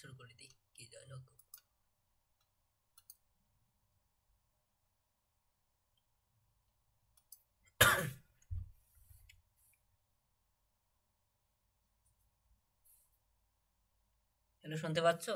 শুরু করে দিই কি জয়েন হোক। হ্যালো, শুনতে পাচ্ছ?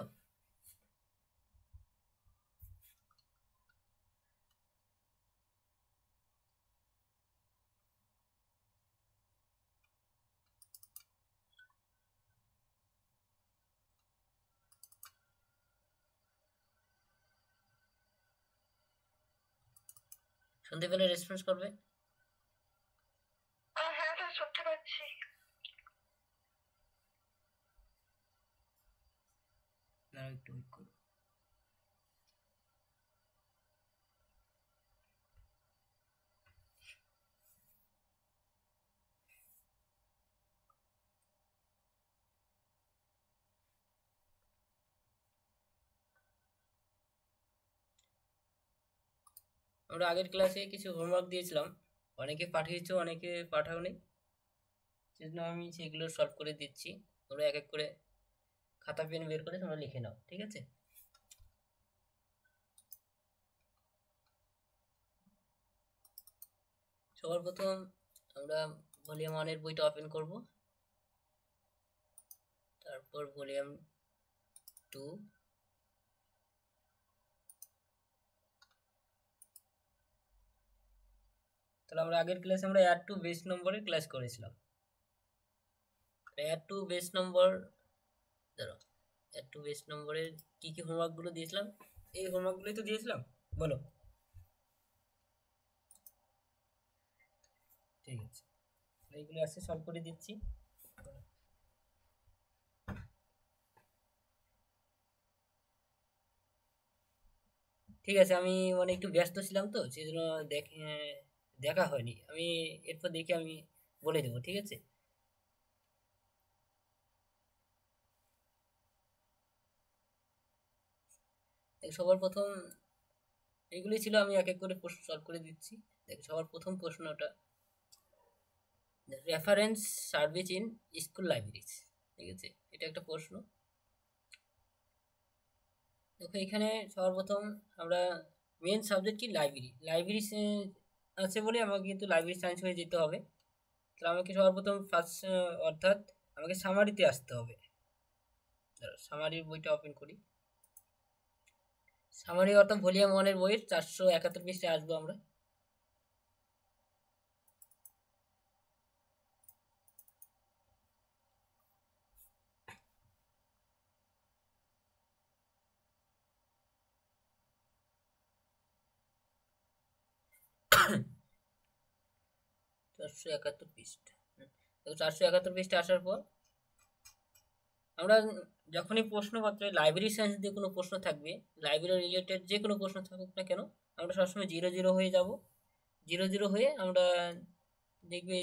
শুনতে পেলে রেসপন্স করবে। হ্যাঁ স্যার, শুনতে পাচ্ছি। দাঁড়াও, একটু ওয়েট করো। আমরা আগের ক্লাসে কিছু হোমওয়ার্ক দিয়েছিলাম, অনেকে পাঠিয়েছো অনেকে পাঠাওনি, সেজন্য আমি সেগুলো সলভ করে দিচ্ছি। তোমরা এক এক করে খাতা পেন বের করে তোমরা লিখে নাও, ঠিক আছে? সবার প্রথম আমরা ভলিউম 1 এর বইটা ওপেন করব, তারপর ভলিউম 2, তাহলে আমরা আগের ক্লাসে আমরা অ্যাড টু বেস নম্বরের ক্লাস করেছিলাম। অ্যাড টু বেস নম্বর, ধরো অ্যাড টু বেস নম্বরের কি কি হোমওয়ার্কগুলো দিয়েছিলাম, এই হোমওয়ার্কগুলোই তো দিয়েছিলাম, বলো। ঠিক আছে, এইগুলো আছে সলভ করে দিচ্ছি। ঠিক আছে, আমি মানে একটু ব্যস্ত ছিলাম তো সেই জন্য দেখা হয়নি। আমি এরপর দেখে আমি বলে দেবো, ঠিক আছে? সবার প্রথম এগুলি ছিল, আমি এক এক করে প্রশ্ন সলভ করে দিচ্ছি। দেখ, সবার প্রথম প্রশ্নটা, reference service in school libraries, ঠিক আছে? এটা একটা প্রশ্ন। দেখো, এখানে সবার প্রথম আমরা মেন সাবজেক্ট কি, লাইব্রেরি। লাইব্রেরি আছে বলে আমাকে কিন্তু লাইব্রেরি সায়েন্স হয়ে যেতে হবে। তাহলে আমাকে সবার প্রথম ফার্স্ট, অর্থাৎ আমাকে সামারিতে আসতে হবে। সামারির বইটা ওপেন করি। সামারি অর্থাৎ ভলিউম 1 এর বইয়ের 471 পৃষ্ঠায় আসবো আমরা। চারশো একাত্তর পৃষ্ঠা। তো 471 পৃষ্ঠা আসার পর আমরা যখনই প্রশ্নপত্রে লাইব্রেরি সায়েন্স দিয়ে কোনো প্রশ্ন থাকবে, লাইব্রেরি রিলেটেড যে কোনো প্রশ্ন থাকুক না কেন, আমরা সবসময় 0 0 হয়ে যাব। 0 0 হয়ে আমরা দেখবে,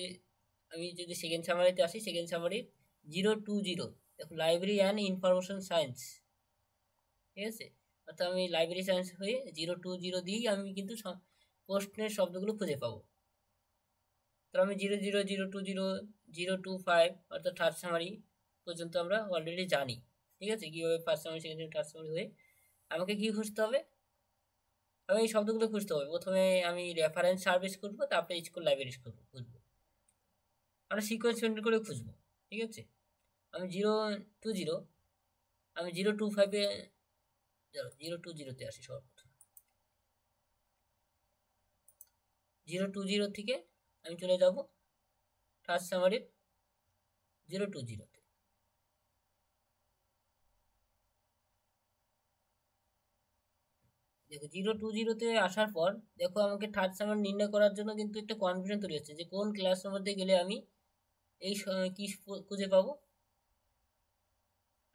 আমি যদি সেকেন্ড সামারিতে আসি, সেকেন্ড সামারি 0 2 0, দেখো লাইব্রেরি অ্যান্ড ইনফরমেশন সায়েন্স, ঠিক আছে? অর্থাৎ আমি লাইব্রেরি সায়েন্স হয়ে 0 2 0 দিয়েই আমি কিন্তু প্রশ্নের শব্দগুলো খুঁজে পাবো। তো আমি 0 0 0 2 0, 0 2 5 অর্থাৎ থার্ড সামারি পর্যন্ত আমরা অলরেডি জানি, ঠিক আছে? কীভাবে first summary second summary third summary হয়ে আমাকে কী খুঁজতে হবে, আমি এই শব্দগুলো খুঁজতে হবে। প্রথমে আমি রেফারেন্স সার্ভিস খুঁজবো, তারপরে স্কুল লাইব্রেরি খুঁজবো। আমরা সিকোয়েন্স মেনটেন করে খুঁজবো, ঠিক আছে? আমি 0 2 0, আমি 0 2 5-এ, 0 2 0-তে আসি সবার প্রথম। 0 2 0 থেকে আমি চলে যাব থার্ড সামারির 0 2 0-তে। দেখো, 0 2 0-তে আসার পর দেখো আমাকে থার্ড সামার নির্ণয় করার জন্য কিন্তু একটা কনফিউশন তৈরি হচ্ছে যে কোন ক্লাসের মধ্যে গেলে আমি এই কি খুঁজে পাবো।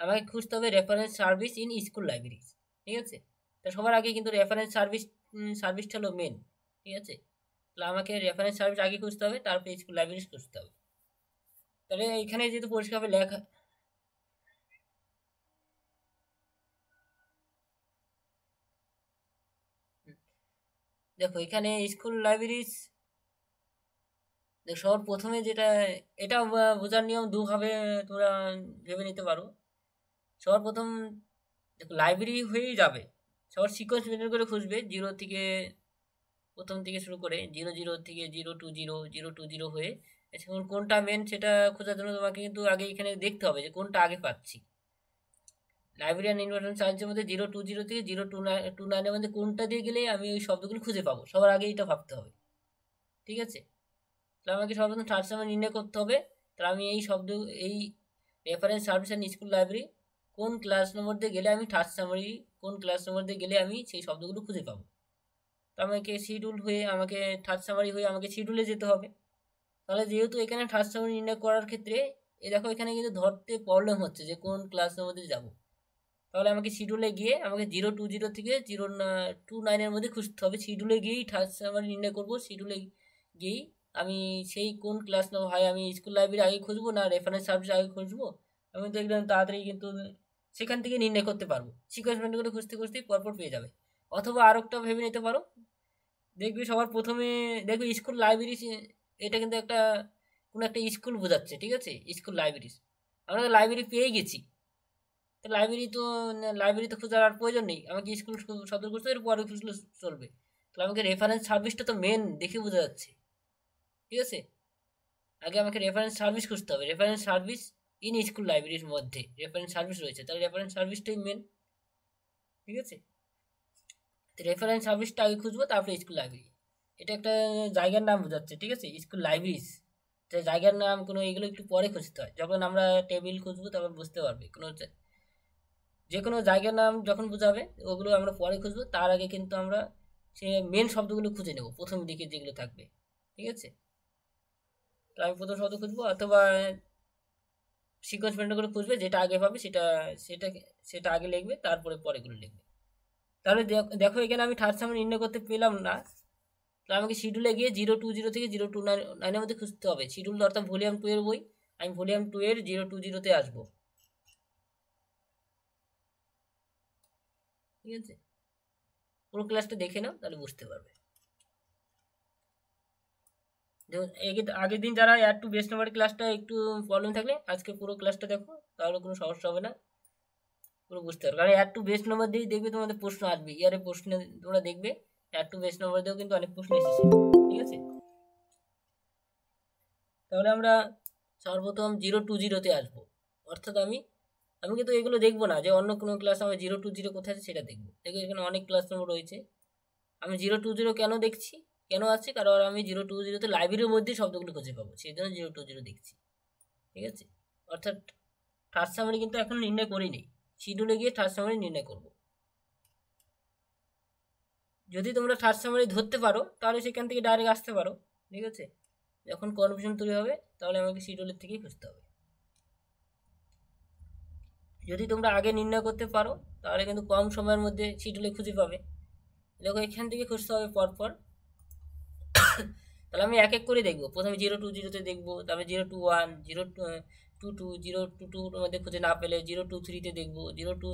আমাকে খুঁজতে হবে reference service in school libraries, ঠিক আছে? তা সবার আগে কিন্তু রেফারেন্স সার্ভিসটা হলো মেন, ঠিক আছে? তাহলে আমাকে রেফারেন্স সার্ভিস আগে খুঁজতে হবে, তারপরে স্কুল লাইব্রেরিজ খুঁজতে হবে। তাহলে এখানে যেহেতু পরিষ্কারভাবে লেখা, দেখো এখানে স্কুল লাইব্রেরিজ, দেখ সবার প্রথমে যেটা, এটা বোঝার নিয়ম দুভাবে তোমরা ভেবে নিতে পারো। সবার প্রথম দেখো লাইব্রেরি হয়েই যাবে, সবার সিকোয়েন্স মেনটেন করে খুঁজবে জিরো থেকে, প্রথম থেকে শুরু করে জিরো জিরো থেকে জিরো টু জিরো হয়ে এখন কোনটা মেন সেটা খোঁজার জন্য তোমাকে কিন্তু আগে এখানে দেখতে হবে যে কোনটা আগে পাচ্ছি। লাইব্রেরিয়ান ইনভার্টেন্ট সায়েন্সের মধ্যে জিরো থেকে জিরো টু নাইনের মধ্যে কোনটা দিয়ে গেলে আমি ওই শব্দগুলো খুঁজে পাবো, সবার আগে এটা ভাবতে হবে। ঠিক আছে, তাহলে আমাকে সর্বপ্রথম থার্ড সামারি নির্ণয় করতে হবে। তাহলে আমি এই reference service and school library কোন ক্লাস নম্বর দিয়ে গেলে আমি থার্ড সামারি, কোন ক্লাস নম্বর দিয়ে গেলে আমি সেই শব্দগুলো খুঁজে পাবো। তো আমাকে শিডিউল হয়ে আমাকে থার্ড সামারি হয়ে আমাকে শিডিউলে যেতে হবে। তাহলে যেহেতু এখানে থার্ড সামারি নির্ণয় করার ক্ষেত্রে এ দেখো এখানে কিন্তু ধরতে প্রবলেম হচ্ছে যে কোন ক্লাসের মধ্যে যাব। তাহলে আমাকে শিডিউলে গিয়ে আমাকে জিরো থেকে জিরো টু নাইনের মধ্যে খুঁজতে হবে। শিডিউলে গিয়েই থার্ড সামারি নির্ণয় করবো। শিডিউলে গিয়েই আমি সেই কোন ক্লাস নেবো, হয় আমি স্কুল লাইব্রেরি আগে খুঁজবো না রেফারেন্স সার্ভিস আগে খুঁজবো, আমি তো একদম তাড়াতাড়ি কিন্তু সেখান থেকে নির্ণয় করতে পারবো। সিকোয়েন্স মেনটেন করে খুঁজতে খুঁজতেই পরপর পেয়ে যাবে। অথবা আর একটা ভেবে নিতে পারো, দেখবি সবার প্রথমে দেখবি স্কুল লাইব্রেরি, এটা কিন্তু একটা কোনো একটা স্কুল বোঝাচ্ছে। ঠিক আছে, স্কুল লাইব্রেরি, আমরা তো লাইব্রেরি পেয়ে গেছি, তো লাইব্রেরি তো খোঁজার আর প্রয়োজন নেই, আমাকে স্কুল সদর করতে এর পরে খুঁজলে চলবে। তাহলে আমাকে রেফারেন্স সার্ভিসটা তো মেন দেখে বোঝা যাচ্ছে। ঠিক আছে, আগে আমাকে রেফারেন্স সার্ভিস খুঁজতে হবে। রেফারেন্স সার্ভিস ইন স্কুল লাইব্রেরির মধ্যে রেফারেন্স সার্ভিস রয়েছে, তাহলে রেফারেন্স সার্ভিসটাই মেন। ঠিক আছে, তো রেফারেন্স সার্ভিসটা আগে খুঁজবো, তারপরে স্কুল লাইব্রেরি। এটা একটা জায়গার নাম বোঝাচ্ছে। ঠিক আছে, স্কুল লাইব্রেরিজ, জায়গার নাম কোনো এগুলো একটু পরে খুঁজতে হয়, যখন আমরা টেবিল খুঁজবো তখন বুঝতে পারবে। যে কোনো জায়গার নাম যখন বোঝাবে ওগুলো আমরা পরে খুঁজবো, তার আগে কিন্তু আমরা সে মেন শব্দগুলো খুঁজে নেব প্রথম দিকে যেগুলো থাকবে। ঠিক আছে, তো আমি প্রথম শব্দ খুঁজবো, অথবা সিকোয়েন্স মেনটেন করে খুঁজবে, যেটা আগে পাবে সেটা সেটা সেটা আগে লিখবে, তারপরে পরেগুলো লিখবে। তাহলে দেখো এখানে আমি থার্ড সামারি নির্ণয় করতে পেলাম না, তাহলে আমাকে শিডিউলে গিয়ে জিরো থেকে জিরো টু নাইনের মধ্যে খুঁজতে হবে। শিডিউল অর্থাৎ ভলিউম 2 এর বই, আমি ভলিউম 2 এর জিরোতে আসবো। ঠিক আছে, পুরো ক্লাসটা দেখে নাও তাহলে বুঝতে পারবে। আগের দিন যারা অ্যাড টু বেস নাম্বার ক্লাসটা একটু প্রবলেম থাকলে আজকে পুরো ক্লাসটা দেখো, তাহলে কোনো সমস্যা হবে না, পুরো বুঝতে পারবে। কারণ অ্যাড টু বেস নাম্বার দিয়েই দেখবে তোমাদের প্রশ্ন আসবে, ইয়ারে প্রশ্ন তোমরা দেখবে অ্যাড টু বেস নাম্বার দিয়েও কিন্তু অনেক প্রশ্ন এসেছে। ঠিক আছে, তাহলে আমরা সর্বপ্রথম জিরোতে আসবো। অর্থাৎ আমি আমি কিন্তু এগুলো দেখবো না যে অন্য কোনো ক্লাস আমার জিরো কোথায় আছে সেটা দেখবো। দেখো এখানে অনেক ক্লাস নম্বর রয়েছে, আমি জিরো কেন দেখছি, কেন আছে, কারণ আমি জিরোতে লাইব্রেরির মধ্যে শব্দগুলো খুঁজে পাবো, সেই জন্য জিরো দেখছি। ঠিক আছে, অর্থাৎ থার্ড সামারি কিন্তু এখন নির্ণয় করিনি, শিডিউলে গিয়ে থার্ড সামারি নির্ণয় করব। যদি তোমরা থার্ড সামারি ধরতে পারো তাহলে সেখান থেকে ডাইরেক্ট আসতে পারো। ঠিক আছে, যখন কনফিউশন তৈরি হবে তাহলে আমাকে শিডিউলের থেকেই খুঁজতে হবে। যদি তোমরা আগে নির্ণয় করতে পারো তাহলে কিন্তু কম সময়ের মধ্যে শিডিউলে খুঁজে পাবে। দেখো এখান থেকে খুঁজতে হবে পরপর। তাহলে আমি এক এক করে দেখবো, প্রথমে জিরোতে দেখবো, তারপরে zero to 1, zero to zero to মধ্যে খুঁজে না পেলে জিরো টু 3-তে দেখবো, জিরো টু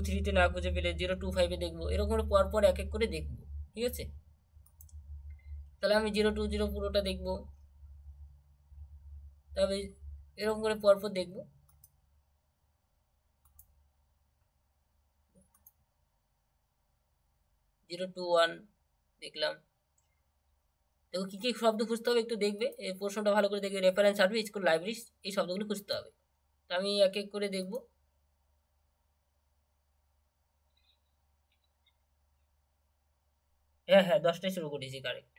3-তে না খুঁজে পেলে জিরো টু 5-এ দেখবো, এরকম করে পরপর এক এক করে দেখবো। ঠিক আছে, তাহলে আমি জিরো পুরোটা দেখবো, তবে এরকম করে পরপর দেখবো। জিরো টু 1 দেখলাম। দেখো কী কী শব্দ খুঁজতে হবে একটু দেখবে, এই প্রশ্নটা ভালো করে দেখবে, রেফারেন্স সার্ভিস স্কুল লাইব্রেরিজ, এই শব্দগুলো খুঁজতে হবে। তো আমি এক এক করে দেখবো। হ্যাঁ হ্যাঁ, 10টায় শুরু করেছি, কারেক্ট।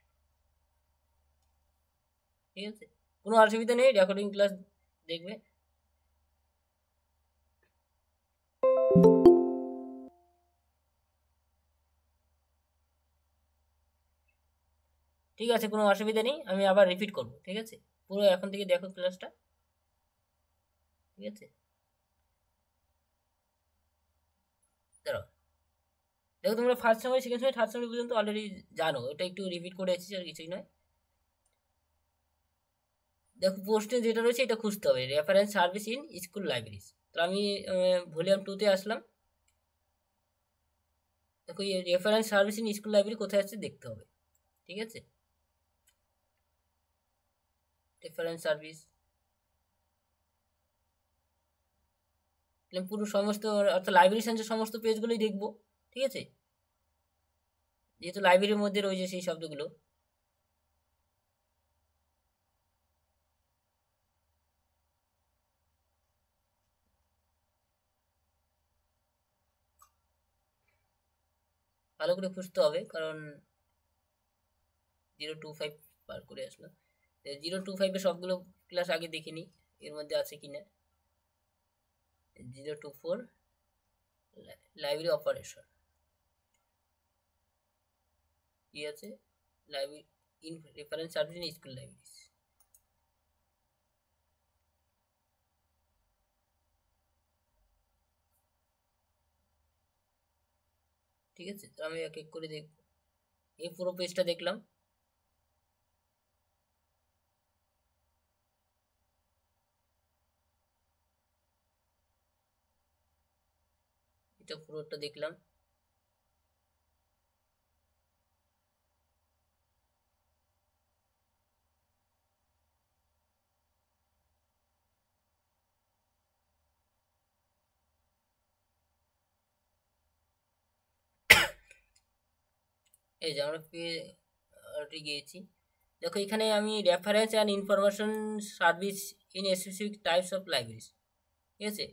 ঠিক আছে, কোনো অসুবিধা নেই, রেকর্ডিং ক্লাস দেখবে। ঠিক আছে, কোনো অসুবিধা নেই, আমি আবার রিপিট করব। ঠিক আছে, পুরো এখন থেকে দেখো ক্লাসটা। ঠিক আছে, দাঁড়াও। দেখো তোমরা first summary second summary third summary পর্যন্ত অলরেডি জানো, এটা একটু রিপিট করে এসেছি আর কিছুই নয়। দেখো প্রশ্নে যেটা রয়েছে এটা খুঁজতে হবে, reference service in school libraries. তো আমি ভলিউম 2-তে আসলাম। দেখো এই reference service in school library কোথায় আছে দেখতে হবে। ঠিক আছে, রেফারেন্স সার্ভিস, তাহলে পুরো সমস্ত অর্থাৎ লাইব্রেরি সায়েন্সের সমস্ত পেজগুলোই দেখবো, ঠিক আছে, যেহেতু লাইব্রেরির মধ্যে রয়েছে সেই শব্দগুলো। ভালো করে খুঁজতে হবে, কারণ 025 পার করে আসলো। 025-এর সবগুলো ক্লাস আগে দেখে নিই এর মধ্যে আছে কিনা। 024 লাইব্রেরি অপারেশন কি আছে, library in reference service in school libraries. ঠিক আছে, তো আমি এক এক করে দেখব। এই পুরো পেজটা দেখলাম। এটা পুরোটা দেখলাম। এই যে আমরা অলরেডি গিয়েছি। দেখো এখানে আমি reference and information service in specific types of libraries, ঠিক আছে।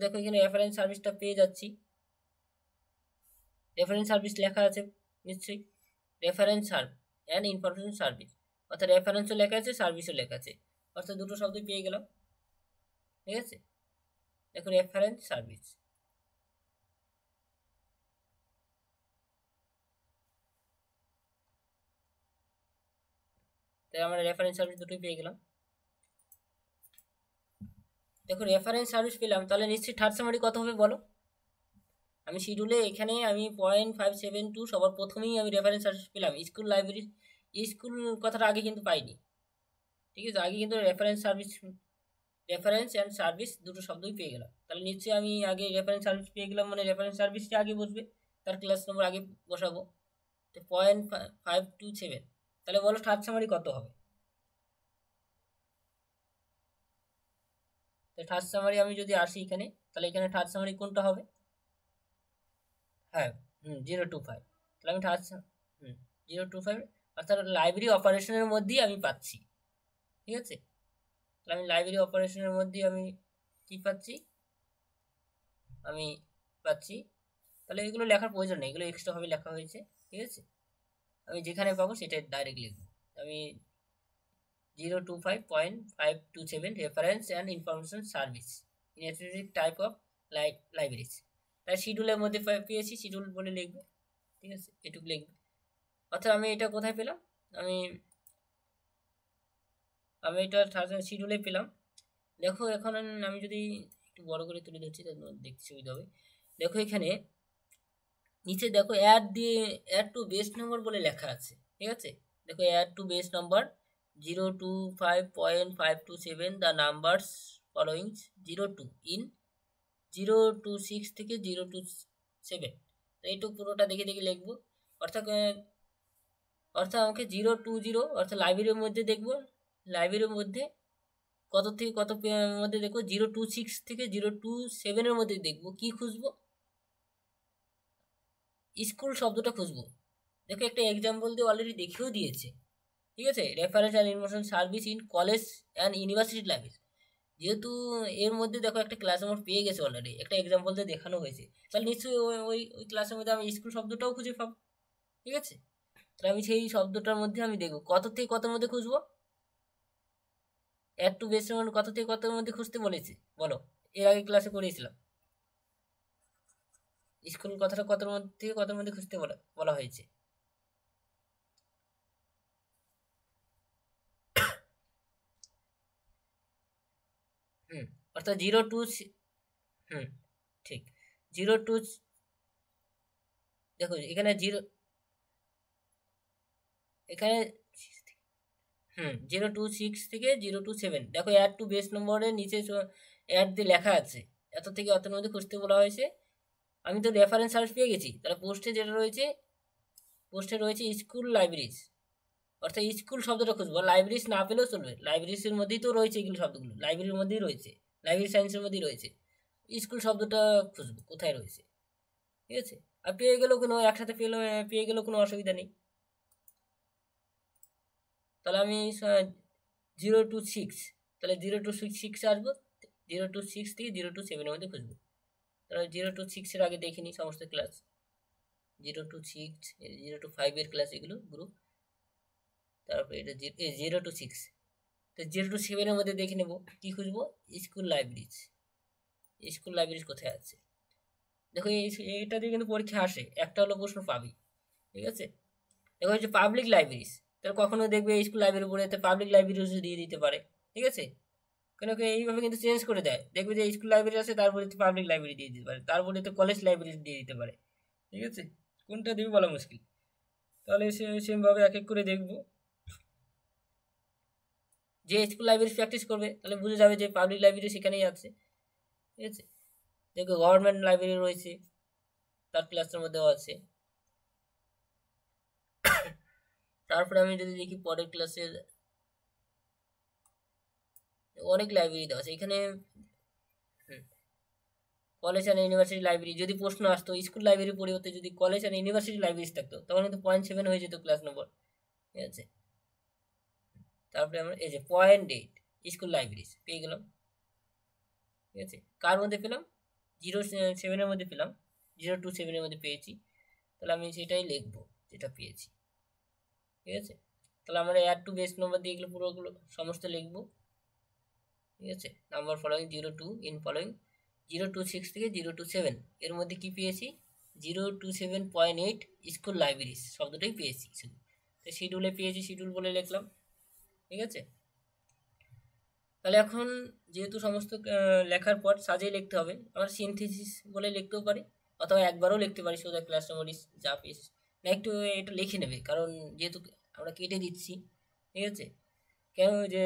দেখো এখানে রেফারেন্স সার্ভিসটা পেয়ে যাচ্ছি। রেফারেন্স সার্ভিস লেখা আছে নিশ্চয়ই, রেফারেন্স অ্যান্ড ইনফরমেশন সার্ভিস, অর্থাৎ রেফারেন্সও লেখা আছে, সার্ভিসও লেখা আছে, অর্থাৎ দুটো শব্দই পেয়ে গেলাম, ঠিক আছে। দেখো রেফারেন্স সার্ভিস, তাই আমরা রেফারেন্স সার্ভিস দুটোই পেয়ে গেলাম। দেখো রেফারেন্স সার্ভিস পেলাম, তাহলে নিশ্চয়ই থার্ড সামারি কত হবে বলো। আমি শিডিউলে এখানে আমি 0.572 সবার প্রথমেই আমি রেফারেন্স সার্ভিস পেলাম। স্কুল লাইব্রেরি, স্কুল কথাটা আগে কিন্তু পাইনি, ঠিক আছে। আগে কিন্তু reference service, reference and service দুটো শব্দই পেয়ে গেলাম। তাহলে নিশ্চয়ই আমি আগে রেফারেন্স সার্ভিস পেয়ে গেলাম, মানে রেফারেন্স সার্ভিসটা আগে বসবে, তার ক্লাস নম্বর আগে বসাবো। তো 0.527, তাহলে বলো থার্ড সামারি কত হবে। তো থার্ড সামারি আমি যদি আসি এখানে, তাহলে এখানে থার্ড সামারি কোনটা হবে, হ্যাঁ 025, তাহলে আমি থার্ড 025 অর্থাৎ লাইব্রেরি অপারেশনের মধ্যেই আমি পাচ্ছি, ঠিক আছে। তাহলে আমি লাইব্রেরি অপারেশনের মধ্যেই আমি কি পাচ্ছি, আমি পাচ্ছি। তাহলে এগুলো লেখার প্রয়োজন নেই, এগুলো এক্সট্রাভাবে লেখা হয়েছে, ঠিক আছে। আমি যেখানে পাবো সেটাই ডাইরেক্ট লিখবো। আমি 025.527 reference and information service in specific type of libraries, তাই শিডিউলের মধ্যে পেয়েছি, শিডিউল বলে লিখবে, ঠিক আছে, এটুকু লিখবে। অর্থাৎ আমি এটা কোথায় পেলাম, আমি আমি এটা শিডিউলে পেলাম। দেখো এখন আমি যদি একটু বড় করে তুলে ধরছি তাহলে দেখতে সুবিধা হবে। দেখো এখানে নিচে দেখো অ্যাড টু বেস নম্বর বলে লেখা আছে, ঠিক আছে। দেখো add to base number 025.527 the numbers following 02 in 026 থেকে 027, তো এইটুকু পুরোটা দেখে দেখে লিখবো। অর্থাৎ অর্থাৎ আমাকে 020 অর্থাৎ লাইব্রেরির মধ্যে দেখবো, লাইব্রেরির মধ্যে কত থেকে কত মধ্যে দেখবো, 026 থেকে 027-এর মধ্যে দেখবো, কি খুঁজবো, স্কুল শব্দটা খুঁজবো। দেখো একটা এক্সাম্পল দিয়ে অলরেডি দেখিয়েও দিয়েছে, ঠিক আছে। Reference and information service in college and university library, যেহেতু এর মধ্যে দেখো একটা ক্লাস আমার পেয়ে গেছে অলরেডি, একটা এক্সাম্পল দিয়ে দেখানো হয়েছে, তাহলে নিশ্চয়ই ওই ক্লাসের মধ্যে আমি স্কুল শব্দটাও খুঁজে পাবো, ঠিক আছে। তাহলে আমি সেই শব্দটার মধ্যে আমি দেখবো কত থেকে কতর মধ্যে খুঁজবো, অ্যাড টু বেস কত থেকে কতর মধ্যে খুঁজতে বলেছে বলো, এর আগে ক্লাসে করেছিলাম। স্কুল কথাটা কতর মধ্যে থেকে কতর মধ্যে খুঁজতে বলা হয়েছে। অর্থাৎ 02, ঠিক 02, দেখো এখানে এখানে 026 থেকে 027, দেখো অ্যাড টু বেস নম্বরের নিচে অ্যাড দিয়ে লেখা আছে, এত থেকে অতর মধ্যে খুঁজতে বলা হয়েছে। আমি তো রেফারেন্স সার্চ পেয়ে গেছি, তাহলে পোস্টে যেটা রয়েছে, পোস্টে রয়েছে স্কুল লাইব্রেরিজ, অর্থাৎ স্কুল শব্দটা খুঁজবো, লাইব্রেরিজ না পেলেও চলবে, লাইব্রেরিজের মধ্যেই তো রয়েছে এগুলো শব্দগুলো, লাইব্রেরির মধ্যেই রয়েছে, লাইব্রেরি সায়েন্সের মধ্যেই রয়েছে, স্কুল শব্দটা খুঁজবো কোথায় রয়েছে, ঠিক আছে। আর পেয়ে গেলেও কোনো একসাথে পেয়ে গেলেও কোনো অসুবিধা নেই। তাহলে আমি 0 to 6, তাহলে 0 to 6 আসবো, 0 to 6 থেকে 0 to 7-এর মধ্যে খুঁজবো। তাহলে 0 to 6-এর আগে দেখে নিই সমস্ত ক্লাস, 0 to 6, 0 to 5-এর ক্লাস, এগুলো গ্রুপ। তারপরে এটা 0 to 6, তো 0 to 7-এর মধ্যে দেখে নেব কি খুঁজবো, স্কুল লাইব্রেরিজ। স্কুল লাইব্রেরিজ কোথায় আছে দেখো, এটা দিয়ে কিন্তু পরীক্ষা আসে, একটা হলো প্রশ্ন পাবি, ঠিক আছে। দেখো হচ্ছে পাবলিক লাইব্রেরিজ, তাহলে কখনো দেখবে স্কুল লাইব্রেরি পড়ে পাবলিক লাইব্রেরিজ দিয়ে দিতে পারে, ঠিক আছে। কেন কি এইভাবে কিন্তু চেঞ্জ করে দেয়, দেখবে যে স্কুল লাইব্রেরি আছে তারপরে পাবলিক লাইব্রেরি দিয়ে দিতে পারে, তারপরে তো কলেজ লাইব্রেরি দিয়ে দিতে পারে, ঠিক আছে। কোনটা দিবি বলা মুশকিল। তাহলে সেমভাবে এক এক করে দেখবো। যে স্কুল লাইব্রেরি প্র্যাকটিস করবে তাহলে বুঝে যাবে যে পাবলিক লাইব্রেরি সেখানেই আছে, ঠিক আছে। দেখো গভর্নমেন্ট লাইব্রেরি রয়েছে, তার ক্লাসের মধ্যেও আছে। তারপরে আমি যদি দেখি পরের ক্লাসের, অনেক লাইব্রেরি দেওয়া আছে এখানে। কলেজ অ্যান্ড ইউনিভার্সিটি লাইব্রেরি যদি প্রশ্ন আসতো, স্কুল লাইব্রেরি পরিবর্তে যদি কলেজ অ্যান্ড ইউনিভার্সিটি লাইব্রেরি থাকতো তখন কিন্তু 0.7 হয়ে যেত ক্লাস নম্বর, ঠিক আছে। তারপরে আমরা এই যে 0.8 স্কুল লাইব্রেরি পেয়ে গেলাম, ঠিক আছে। কার মধ্যে পেলাম, 0 to 7-এর মধ্যে পেলাম, 0 to 7-এর মধ্যে পেয়েছি। তাহলে আমি সেটাই লিখবো যেটা পেয়েছি, ঠিক আছে। তাহলে আমরা অ্যাড টু বেস নম্বর দিয়ে এগুলো পুরোগুলো সমস্ত লিখবো, ঠিক আছে। Number following 0 to in following 0 to 6 থেকে 0 to 7 এর মধ্যে কি পেয়েছি, 0 to 7.8 স্কুল লাইব্রেরিজ শব্দটাই পেয়েছি শুধু। তো শিডিউলে পেয়েছি, শিডিউল বলে লিখলাম, ঠিক আছে। তাহলে এখন যেহেতু সমস্ত লেখার পর সাজিয়ে লিখতে হবে, আমরা সিনথেসিস বলে লিখতেও পারি, অথবা একবারও লিখতে পারি সোজা ক্লাস মেমোরিজ যা পেয়েছি। না একটু এটা লিখে নেবে, কারণ যেহেতু আমরা কেটে দিচ্ছি, ঠিক আছে। কেন যে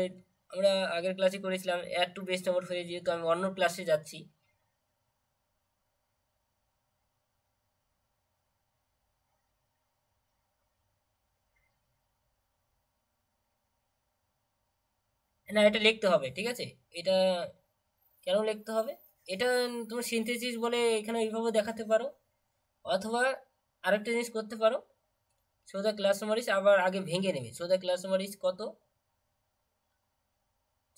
আমরা আগের ক্লাসে করেছিলাম অ্যাড টু বেস নম্বর হয়ে, যেহেতু আমি অন্য ক্লাসে যাচ্ছি, না এটা লিখতে হবে, ঠিক আছে। এটা কেন লিখতে হবে, এটা তোমার সিনথেসিস বলে এখানে এইভাবে দেখাতে পারো, অথবা আরেকটা জিনিস করতে পারো, সোজা ক্লাস মেমোরিজ আবার আগে ভেঙে নেবে, সোজা ক্লাস মেমোরিজ কত,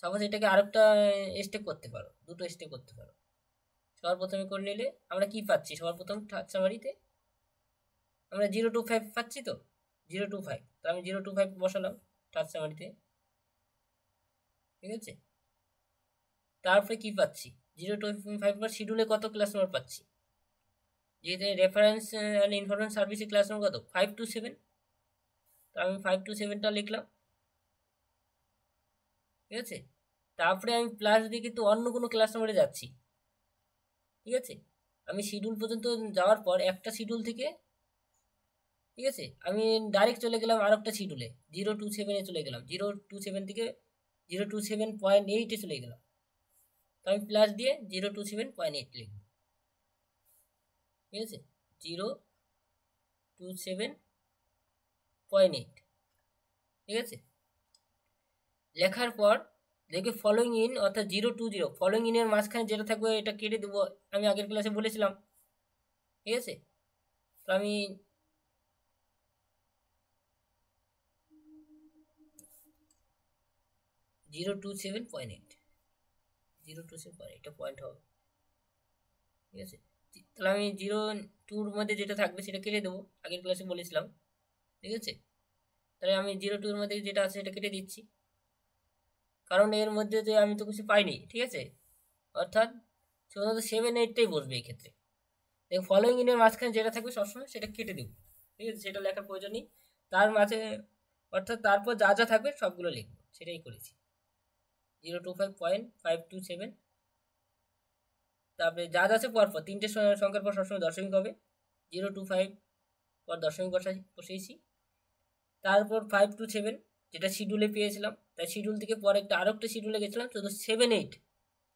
সাপোজ এটাকে আরেকটা স্টেপ করতে পারো, দুটো স্টেপ করতে পারো। সবার প্রথমে করে নিলে আমরা কি পাচ্ছি, সবার প্রথম থার্ড সামারিতে আমরা 0 to 5 পাচ্ছি, তো 0 to 5, তো আমি 0 to 5 বসালাম থার্ড সামারিতে, ঠিক আছে। তারপরে কি পাচ্ছি, 0 to 5 পর শিডিউলে কত ক্লাস নম্বর পাচ্ছি, যেহেতু রেফারেন্স অ্যান্ড ইনফরমেশন সার্ভিসে ক্লাস নম্বর কত 5 to 7, তো আমি 5 to 7টা লিখলাম, ঠিক আছে। তারপরে আমি প্লাস দিয়ে কিন্তু অন্য কোনো ক্লাস নম্বরে যাচ্ছি, ঠিক আছে। আমি শিডিউল পর্যন্ত যাওয়ার পর একটা শিডিউল থেকে, ঠিক আছে, আমি ডাইরেক্ট চলে গেলাম আর একটা শিডিউলে, 0 to 7-এ চলে গেলাম, 0 to 7 থেকে 0 to 7.8-এ চলে গেলাম, তো আমি প্লাস দিয়ে 0 to 7.8 লিখব, ঠিক আছে। 0 to 7.8, ঠিক আছে। লেখার পর দেখবে ফলোইং ইন, অর্থাৎ 0 to 0 ফলোইং ইনের মাঝখানে যেটা থাকবে এটা কেটে দেবো, আমি আগের ক্লাসে বলেছিলাম, ঠিক আছে। তো আমি 0 to 7.8, 0 to 7.8 এটা পয়েন্ট হবে, ঠিক আছে। তাহলে আমি 0 2-র মধ্যে যেটা থাকবে সেটা কেটে দেবো, আগের ক্লাসে বলেছিলাম, ঠিক আছে। তাহলে আমি 0 2-এর মধ্যে যেটা আছে সেটা কেটে দিচ্ছি, কারণ এর মধ্যে যে আমি তো কিছু পাইনি, ঠিক আছে। অর্থাৎ শুধুমাত্র 7 8টাই বসবে এই ক্ষেত্রে। দেখো ফলোইং ইনের মাঝখানে যেটা থাকবে সবসময় সেটা কেটে দেবো, ঠিক আছে, সেটা লেখার প্রয়োজন নেই। তার মাঝে অর্থাৎ তারপর যা যা থাকবে সবগুলো লিখবো, সেটাই করেছি। 0 to 5.5 to 7, তারপরে যা যা আছে পরপর তিনটে সংখ্যার পর সবসময় দশমিক হবে, 0 to 5 পর দশমিক বসিয়েছি। তারপর 5 to 7 যেটা শিডিউলে পেয়েছিলাম, তাই শিডিউল থেকে পরে আরেকটা শিডিউলে গেছিলাম, শুধু 7 8,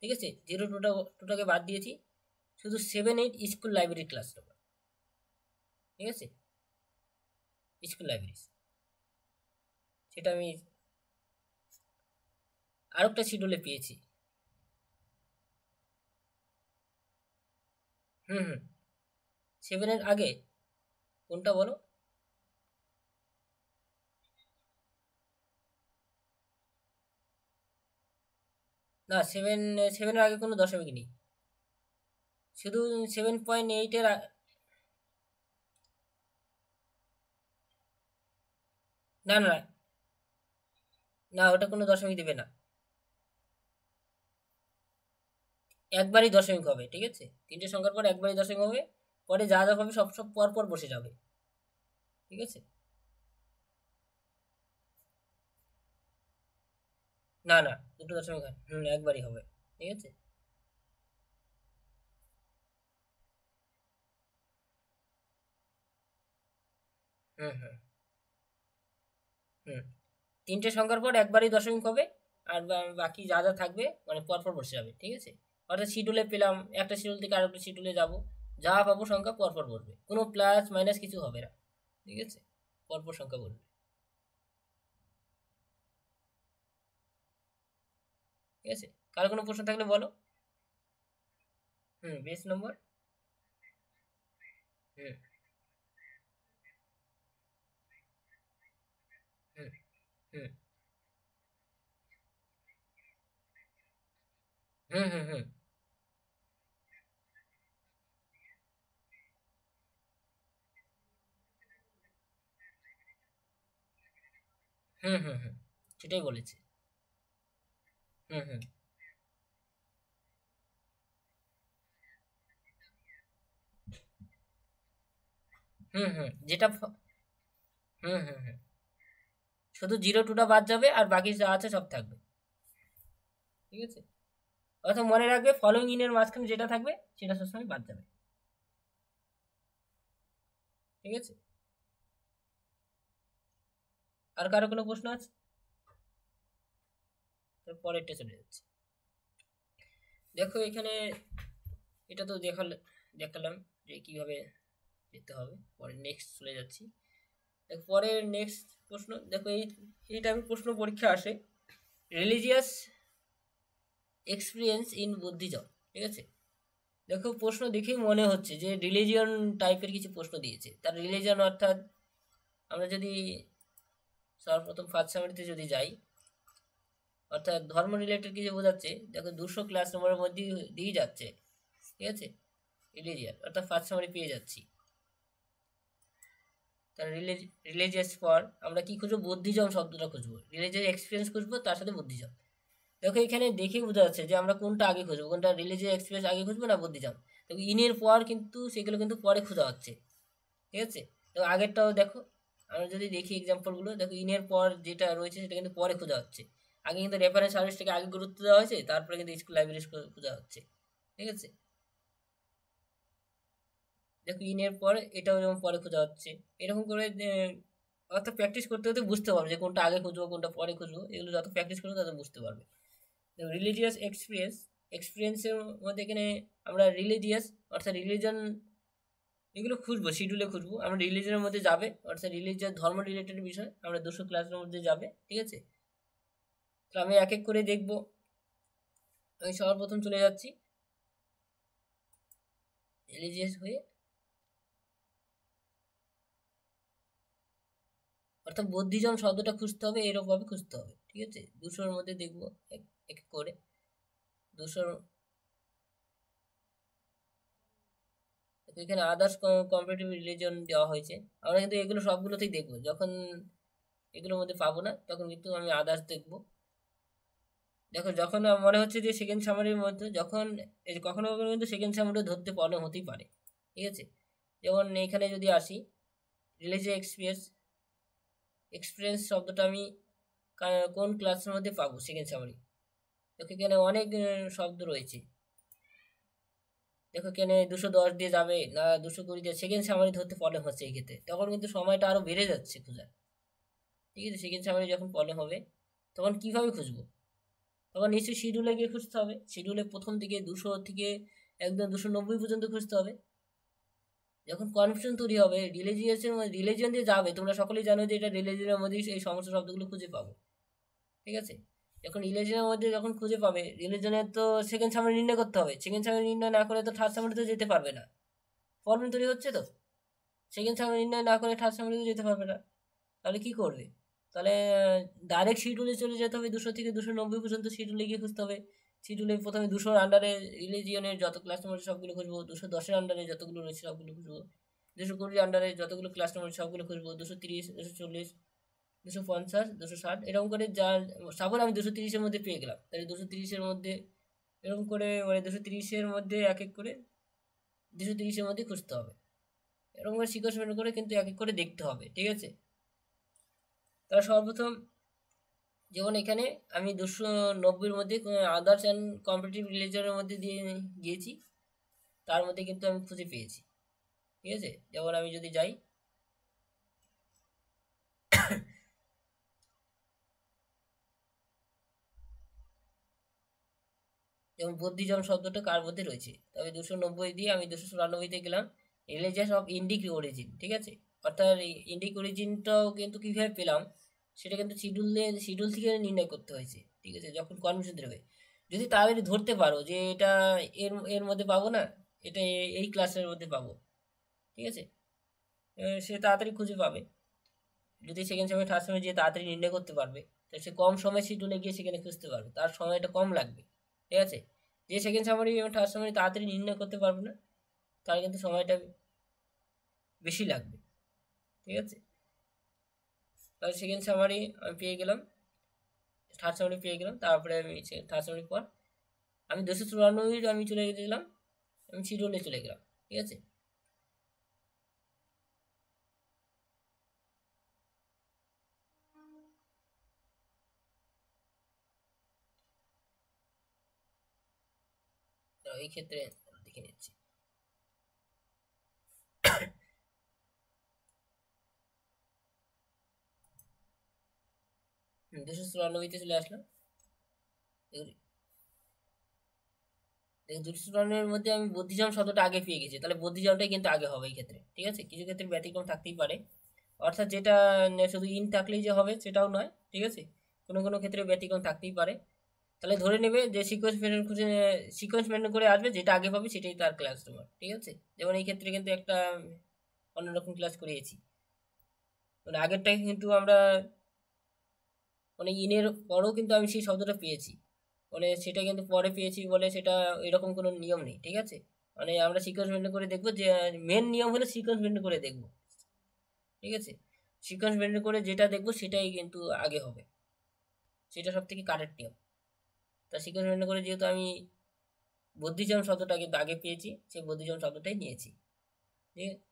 ঠিক আছে, 0 2টাকে বাদ দিয়েছি, শুধু 7 8 স্কুল লাইব্রেরি ক্লাস নেবো, ঠিক আছে, স্কুল লাইব্রেরি, সেটা আমি আরেকটা শিডিউলে পেয়েছি, হুম হুম 7-এর আগে কোনটা বলো? না, 7-এর আগে কোনো দশমিক নেই, শুধু 7.8-এর না না না, ওটা কোনো দশমিক দিবে না, একবারই দশমিক হবে, ঠিক আছে? তিনটে সংখ্যার পর একবারই দশমিক হবে, পরে যা যা হবে সব সব পর পর বসে যাবে, ঠিক আছে? না না, দুটো দশমিক হয়, একবারই হবে, ঠিক আছে? হুম হুম হুম তিনটে সংখ্যার পর একবারই দশমিক হবে, আর বাকি যা যা থাকবে মানে পরপর বসে যাবে, ঠিক আছে? অর্থাৎ শিডিউলে পেলাম, একটা শিডিউল থেকে আরেকটা শিডিউলে যাব, যা পাবো সংখ্যা পরপর বলবে, কোনো প্লাস মাইনাস কিছু হবে না, ঠিক আছে? পরপর সংখ্যা বলবে, ঠিক আছে? কার কোনো প্রশ্ন থাকলে বলো। বেস নম্বর। হুম হুম হুম হুম হুম হুম হুম সেটাই বলেছে। হুম হুম যেটা হুম শুধু 0-2টা বাদ যাবে আর বাকি যা আছে সব থাকবে, ঠিক আছে? অর্থাৎ মনে রাখবে ফলোইং ইনের মাঝখানে যেটা থাকবে সেটা সবসময় বাদ যাবে, ঠিক আছে? আর কারো কোনো প্রশ্ন আছে? তার পরেরটা চলে যাচ্ছে। দেখো এখানে, এটা তো দেখালাম যে কিভাবে যেতে হবে, পরে নেক্সট চলে যাচ্ছি। দেখো পরের নেক্সট প্রশ্ন, দেখো এই টাইপের প্রশ্ন পরীক্ষা আসে, রিলিজিয়াস এক্সপিরিয়েন্স ইন বুদ্ধিজম, ঠিক আছে? দেখো প্রশ্ন দেখেই মনে হচ্ছে যে রিলিজিয়ন টাইপের কিছু প্রশ্ন দিয়েছে, তার রিলিজিয়ন অর্থাৎ আমরা যদি সর্বপ্রথম ফার্স্ট সামারিতে যদি যাই, অর্থাৎ ধর্ম রিলেটেড কিছু বোঝাচ্ছে, দেখো 200 ক্লাস নম্বরের মধ্যে দিয়ে যাচ্ছে, ঠিক আছে? রিলিজিয়ান অর্থাৎ ফার্স্ট সামারি পেয়ে যাচ্ছি। তার রিলিজিয়াস পর আমরা কি খুঁজবো? বুদ্ধিজম শব্দটা খুঁজবো, রিলিজিয়াস এক্সপিরিয়েন্স খুঁজবো, তার সাথে বুদ্ধিজম। দেখো এখানে দেখে বোঝা যাচ্ছে যে আমরা কোনটা আগে খুঁজবো, কোনটা রিলিজিয়াস এক্সপিরিয়েন্স আগে খুঁজবো না বুদ্ধিজম। দেখো ইনের পর কিন্তু সেগুলো কিন্তু পরে খোঁজা হচ্ছে, ঠিক আছে? তো আগেরটাও দেখো, আমরা যদি দেখি এক্সাম্পলগুলো, দেখো ইনের পর যেটা রয়েছে সেটা কিন্তু পরে খোঁজা হচ্ছে, আগে কিন্তু রেফারেন্স সার্ভিসটাকে আগে গুরুত্ব দেওয়া হয়েছে, তারপরে কিন্তু স্কুল লাইব্রেরি খোঁজা হচ্ছে, ঠিক আছে? দেখো ইনের পর এটাও যেমন পরে খোঁজা হচ্ছে, এরকম করে অর্থাৎ প্র্যাকটিস করতে করতে বুঝতে পারবে যে কোনটা আগে খুঁজবো কোনটা পরে খুঁজবো, এগুলো যত প্র্যাকটিস করবে তত বুঝতে পারবে। রিলিজিয়াস এক্সপিরিয়েন্সের মধ্যে এখানে আমরা রিলিজিয়াস অর্থাৎ রিলিজন এগুলো খুঁজবো, শিডিউলে খুঁজবো, আমরা রিলিজনের মধ্যে যাবে, অর্থাৎ রিলিজিয়াস ধর্ম রিলেটেড বিষয় আমরা 200 ক্লাসের মধ্যে যাবে, ঠিক আছে? তো আমি এক এক করে দেখবো। আমি সর্বপ্রথম চলে যাচ্ছি রিলিজিয়াস হয়ে, অর্থাৎ বুদ্ধিজম শব্দটা খুঁজতে হবে, এরকম ভাবে খুঁজতে হবে, ঠিক আছে? 200-র মধ্যে দেখবো এক এক করে। 200 এখানে আদার্স কম্পারেটিভ রিলিজন দেওয়া হয়েছে, আমরা কিন্তু এগুলো সবগুলোতেই দেখবো, যখন এগুলোর মধ্যে পাবো না তখন কিন্তু আমি আদার্স দেখবো। দেখো যখন মনে হচ্ছে যে সেকেন্ড সামারির মধ্যে যখন এই যে কখনো কখনো কিন্তু সেকেন্ড সামারি ধরতে প্রবলেম হতেই পারে, ঠিক আছে? যেমন এখানে যদি আসি, রিলিজিয়াস এক্সপিরিয়েন্স শব্দটা আমি কোন ক্লাসের মধ্যে পাবো সেকেন্ড সামারি? দেখো এখানে অনেক শব্দ রয়েছে, দেখো এখানে 210 দিয়ে যাবে না 220 দিয়ে, সেকেন্ড সামারি ধরতে প্রবলেম হচ্ছে এই ক্ষেত্রে, তখন কিন্তু সময়টা আরো বেড়ে যাচ্ছে খোঁজার, ঠিক আছে? সেকেন্ড সামারি যখন প্রবলেম হবে তখন কিভাবে খুঁজবো? তখন নিশ্চয়ই শিডিউলে গিয়ে খুঁজতে হবে, শিডিউলে প্রথম থেকে 200 থেকে একদম 290 পর্যন্ত খুঁজতে হবে। যখন কনফিউশন তৈরি হবে রিলিজিয়াসের মধ্যে, রিলিজিয়ন দিয়ে যাবে, তোমরা সকলেই জানো যে এটা রিলিজিয়নের মধ্যেই এই সমস্ত শব্দগুলো খুঁজে পাবো, ঠিক আছে? যখন রিলিজিয়নের মধ্যে যখন খুঁজে পাবে, রিলিজনের তো সেকেন্ড সামারি নির্ণয় করতে হবে, সেকেন্ড সামারি নির্ণয় না করে তো থার্ড সামারি তো যেতে পারবে না, প্রবলেম তৈরি হচ্ছে তো। সেকেন্ড সামারি নির্ণয় না করে থার্ড সামারিতে যেতে পারবে না, তাহলে কি করবে? তাহলে ডাইরেক্ট শিডিউলে চলে যেতে হবে, 200 থেকে 290 পর্যন্ত শিডিউলে গিয়ে খুঁজতে হবে। শিডিউলে প্রথমে 200-র আন্ডারে রিলিজিয়নের যত ক্লাস নম্বর সবগুলো খুঁজবো, 210-এর আন্ডারে যতগুলো রয়েছে সবগুলো খুঁজবো, 220-র আন্ডারে যতগুলো ক্লাস নম্বর সবগুলো খুঁজবো, 230, 240, 250, 260 এরকম করে যা সাপোজ আমি 230-এর মধ্যে পেয়ে গেলাম, তাহলে 230-এর মধ্যে এরকম করে মানে 230-এর মধ্যে এক এক করে 230-এর মধ্যে খুঁজতে হবে। এরকম করে সিকোয়েন্স মেনটেন করে কিন্তু এক এক করে দেখতে হবে, ঠিক আছে? তাহলে সর্বপ্রথম যেমন এখানে আমি 290-এর মধ্যে আদার্স অ্যান্ড কম্পিটিটিভ রিলিজনের মধ্যে দিয়ে গিয়েছি, তার মধ্যে কিন্তু আমি খুঁজে পেয়েছি, ঠিক আছে? যেমন আমি যদি যাই, যেমন বদ্ধিজম শব্দটা কার মধ্যে রয়েছে, তবে 290 দিয়ে আমি 294-তে গেলাম, রিলিজিয়াস অফ ইন্ডিক অরিজিন, ঠিক আছে? অর্থাৎ এই ইন্ডিক অরিজিনটাও কিন্তু কীভাবে পেলাম সেটা কিন্তু শিডিউল থেকে নির্ণয় করতে হয়েছে, ঠিক আছে? যখন কনফিউশন দেবে, যদি তাড়াতাড়ি ধরতে পারো যে এটা এর এর মধ্যে পাবো না, এটা এই ক্লাসের মধ্যে পাবো, ঠিক আছে? সে তাড়াতাড়ি খুঁজে পাবে। যদি সেকেন্ড সময় থার্ড সময় যে তাড়াতাড়ি নির্ণয় করতে পারবে, তাহলে সে কম সময় শিডিউলে গিয়ে সেখানে খুঁজতে পারবে, তার সময়টা কম লাগবে, ঠিক আছে? যে সেকেন্ড সামারি এবং থার্ড সামারি তাড়াতাড়ি নির্ণয় করতে পারবে না, তার কিন্তু সময়টা বেশি লাগবে, ঠিক আছে? তাহলে সেকেন্ড সামারি আমি পেয়ে গেলাম, থার্ড সামারি পেয়ে গেলাম, তারপরে আমি থার্ড সামারি পর আমি 294 আমি চলে গেলাম, আমি শিডিউলে চলে গেলাম, ঠিক আছে? তো এই ক্ষেত্রে দেখে নিচ্ছি, 294-তে চলে আসলাম। 294-এর মধ্যে আমি বদ্ধিজম শব্দটা আগে পেয়ে গেছি, তাহলে বদ্ধিজমটাই কিন্তু আগে হবে এই ক্ষেত্রে, ঠিক আছে? কিছু ক্ষেত্রে ব্যতিক্রম থাকতেই পারে, অর্থাৎ যেটা শুধু ইন থাকলেই যে হবে সেটাও নয়, ঠিক আছে? কোনো কোনো ক্ষেত্রে ব্যতিক্রম থাকতেই পারে। তাহলে ধরে নেবে যে সিকোয়েন্স মেনটেন করে আসবে, যেটা আগে পাবে সেটাই তার ক্লাস তোমার, ঠিক আছে? যেমন এই ক্ষেত্রে কিন্তু একটা অন্যরকম ক্লাস করিয়েছি, মানে আগেরটাই কিন্তু আমরা মানে ইনের পরেও কিন্তু আমি সেই শব্দটা পেয়েছি, মানে সেটা কিন্তু পরে পেয়েছি বলে সেটা এরকম কোনো নিয়ম নেই, ঠিক আছে? মানে আমরা সিকোয়েন্স মেনটেন করে দেখবো, যে মেন নিয়ম হলো সিকোয়েন্স মেনটেন করে দেখবো, ঠিক আছে? সিকোয়েন্স মেনটেন করে যেটা দেখবো সেটাই কিন্তু আগে হবে, সেটা সব থেকে কারেক্ট নিয়ম। তা সিকোয়েন্স মেনটেন করে যেহেতু আমি বদ্ধিজম শব্দটা কিন্তু আগে পেয়েছি, সেই বদ্ধিজম শব্দটাই নিয়েছি,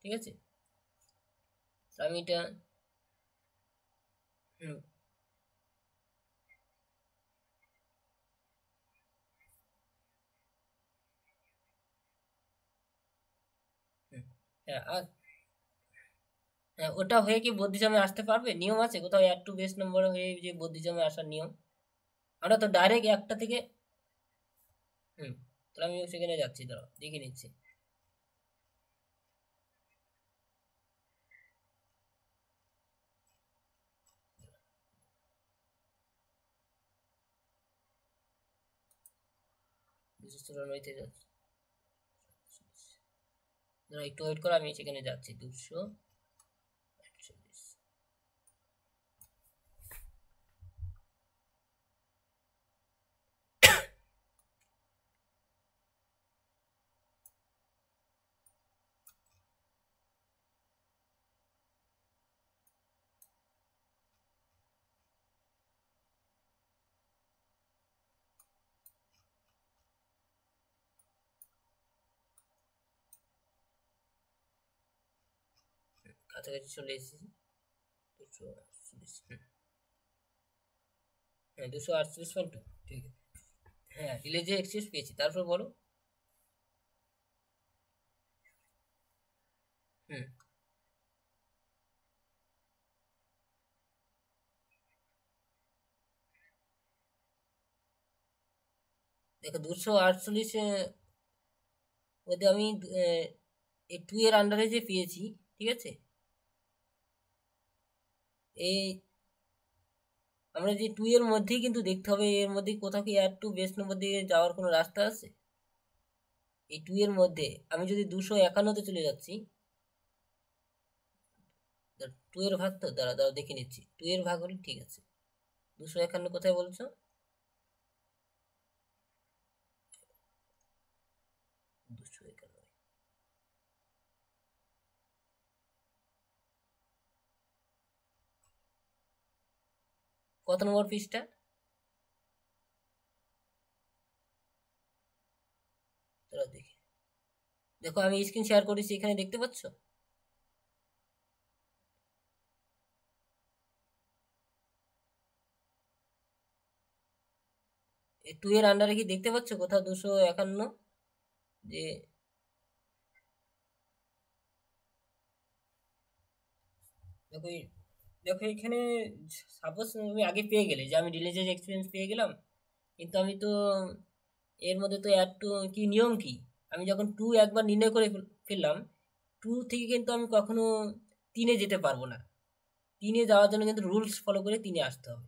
ঠিক আছে? তো আমি এটা হুম হুম হ্যাঁ, আর হ্যাঁ, ওটা হয়ে কি বদ্ধিজমে আসতে পারবে? নিয়ম আছে কোথাও অ্যাড টু বেস নম্বর হয়ে যে বদ্ধিজমে আসার নিয়ম? আমরা তো ডাইরেক্ট একটা থেকে হুম তাহলে আমি সেখানে যাচ্ছি, দাঁড়াও দেখে নিচ্ছি। 294-তে যাচ্ছি, দাঁড়াও একটু ওয়েট করো, আমি সেখানে যাচ্ছি। 241, কাছাকাছি চলে এসেছি। 248, হ্যাঁ 248.2, ঠিক আছে। হ্যাঁ রিলেজে এক্সেস পেয়েছি, তারপর বলো। হুম দেখো 248 মধ্যে আমি এই 2 এর আন্ডারে যে পেয়েছি, ঠিক আছে? এই আমরা যে 2 এর মধ্যেই কিন্তু দেখতে হবে এর মধ্যে কোথাও কি অ্যাড টু বেস নম্বর দিয়ে যাওয়ার কোনো রাস্তা আছে? এই 2 এর মধ্যে আমি যদি 251-তে চলে যাচ্ছি, 2 এর ভাগ তো দাঁড়াও দেখে নিচ্ছি। 2 এর ভাগ হলে ঠিক আছে। 251 কোথায় বলছো? 251 কত নম্বর পৃষ্ঠা? দাঁড়াও দেখি। দেখো আমি স্ক্রিন শেয়ার করেছি, এখানে দেখতে পাচ্ছ? এই 2 এর আন্ডারে কি দেখতে পাচ্ছ কোথাও 251? যে দেখো দেখো এখানে সাপোজ তুমি আগে পেয়ে গেলে যে আমি রিলিজিয়াস এক্সপিরিয়েন্স পেয়ে গেলাম, কিন্তু আমি তো এর মধ্যে তো অ্যাড টু কি নিয়ম কি, আমি যখন 2 একবার নির্ণয় করে ফেললাম, 2 থেকে কিন্তু আমি কখনো 3-এ যেতে পারবো না। 3-এ যাওয়ার জন্য কিন্তু রুলস ফলো করে 3-এ আসতে হবে।